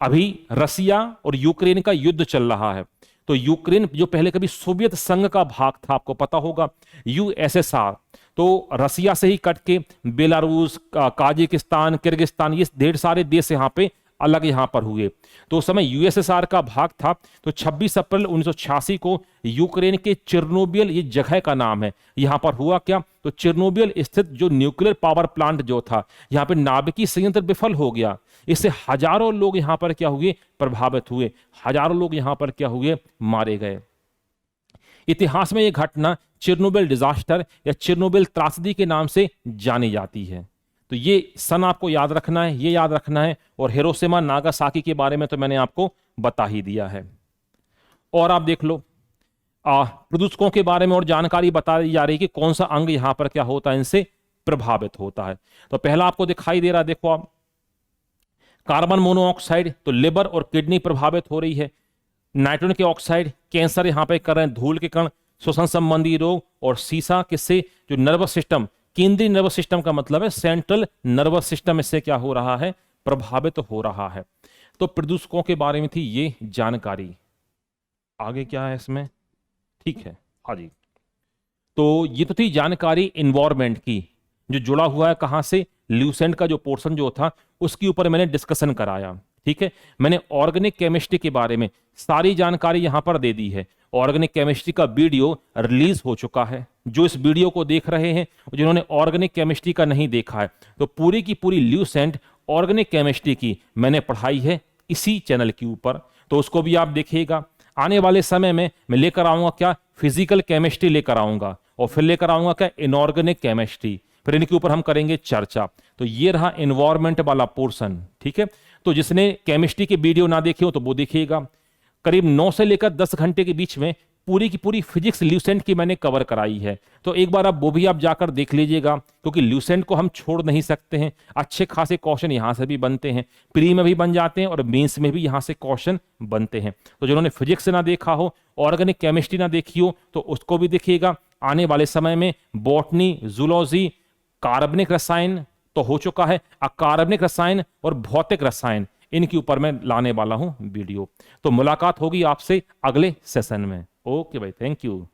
अभी रसिया और यूक्रेन का युद्ध चल रहा है। तो यूक्रेन जो पहले कभी सोवियत संघ का भाग था, आपको पता होगा, यूएसएसआर, तो रसिया से ही कट के बेलारूस, काजाकिस्तान, किर्गिस्तान, ये ढेर सारे देश यहां पे अलग यहां पर हुए। तो उस समय यूएसएसआर का भाग था। तो 26 अप्रैल 1986 को यूक्रेन के चिरनोबिल, ये जगह का नाम है, यहां पर हुआ क्या, तो चिरनोबिल स्थित जो न्यूक्लियर पावर प्लांट जो था, यहां पर नाभिकीय संयंत्र विफल हो गया। इससे हजारों लोग यहां पर क्या हुए, प्रभावित हुए। हजारों लोग यहां पर क्या हुए, मारे गए। इतिहास में यह घटना चिरनोबिल डिजास्टर या चिरनोबिल त्रासदी के नाम से जानी जाती है। तो ये सन आपको याद रखना है, ये याद रखना है। और हिरोशिमा नागासाकी के बारे में तो मैंने आपको बता ही दिया है। और आप देख लो प्रदूषकों के बारे में और जानकारी बताई जा रही है कि कौन सा अंग यहां पर क्या होता है, इनसे प्रभावित होता है। तो पहला आपको दिखाई दे रहा है, देखो आप, कार्बन मोनोऑक्साइड, तो लिवर और किडनी प्रभावित हो रही है। नाइट्रोजन के ऑक्साइड, कैंसर यहां पे कर रहे हैं, धूल के कण, श्वसन संबंधी रोग, और सीसा किससे, जो नर्वस सिस्टम, केंद्रीय नर्वस सिस्टम का मतलब है सेंट्रल नर्वस सिस्टम, इससे क्या हो रहा है, प्रभावित हो रहा है। तो प्रदूषकों के बारे में थी ये जानकारी। आगे क्या है इसमें, ठीक है, हाँ जी। तो ये तो थी जानकारी इन्वायरमेंट की, जो जुड़ा हुआ है कहां से, ल्यूसेंट का जो पोर्शन जो था उसके ऊपर मैंने डिस्कशन कराया। ठीक है, मैंने ऑर्गेनिक केमिस्ट्री के बारे में सारी जानकारी यहां पर दे दी है। ऑर्गेनिक केमिस्ट्री का वीडियो रिलीज हो चुका है। जो इस वीडियो को देख रहे हैं, जिन्होंने ऑर्गेनिक केमिस्ट्री का नहीं देखा है, तो पूरी की पूरी ल्यूसेंट ऑर्गेनिक केमिस्ट्री की मैंने पढ़ाई है इसी चैनल के ऊपर, तो उसको भी आप देखिएगा। आने वाले समय में मैं लेकर आऊंगा क्या, फिजिकल केमिस्ट्री लेकर आऊंगा, और फिर लेकर आऊंगा क्या, इनऑर्गेनिक केमिस्ट्री, फिर इनके ऊपर हम करेंगे चर्चा। तो ये रहा एनवायरमेंट वाला पोर्शन। ठीक है, तो जिसने केमिस्ट्री के वीडियो ना देखे हो तो वो देखिएगा। करीब 9 से लेकर 10 घंटे के बीच में पूरी की पूरी फिजिक्स ल्यूसेंट की मैंने कवर कराई है। तो एक बार आप वो भी आप जाकर देख लीजिएगा, क्योंकि ल्यूसेंट को हम छोड़ नहीं सकते हैं। अच्छे खासे क्वेश्चन यहां से भी बनते हैं, प्री में भी बन जाते हैं, और मेंस में भी यहां से क्वेश्चन बनते हैं। तो जिन्होंने फिजिक्स ना देखा हो, ऑर्गेनिक केमिस्ट्री ना देखी हो, तो उसको भी देखिएगा। आने वाले समय में बॉटनी, जूलॉजी, कार्बनिक रसायन तो हो चुका है, अकार्बनिक रसायन और भौतिक रसायन, इनके ऊपर मैं लाने वाला हूं वीडियो। तो मुलाकात होगी आपसे अगले सेशन में। ओके भाई, थैंक यू।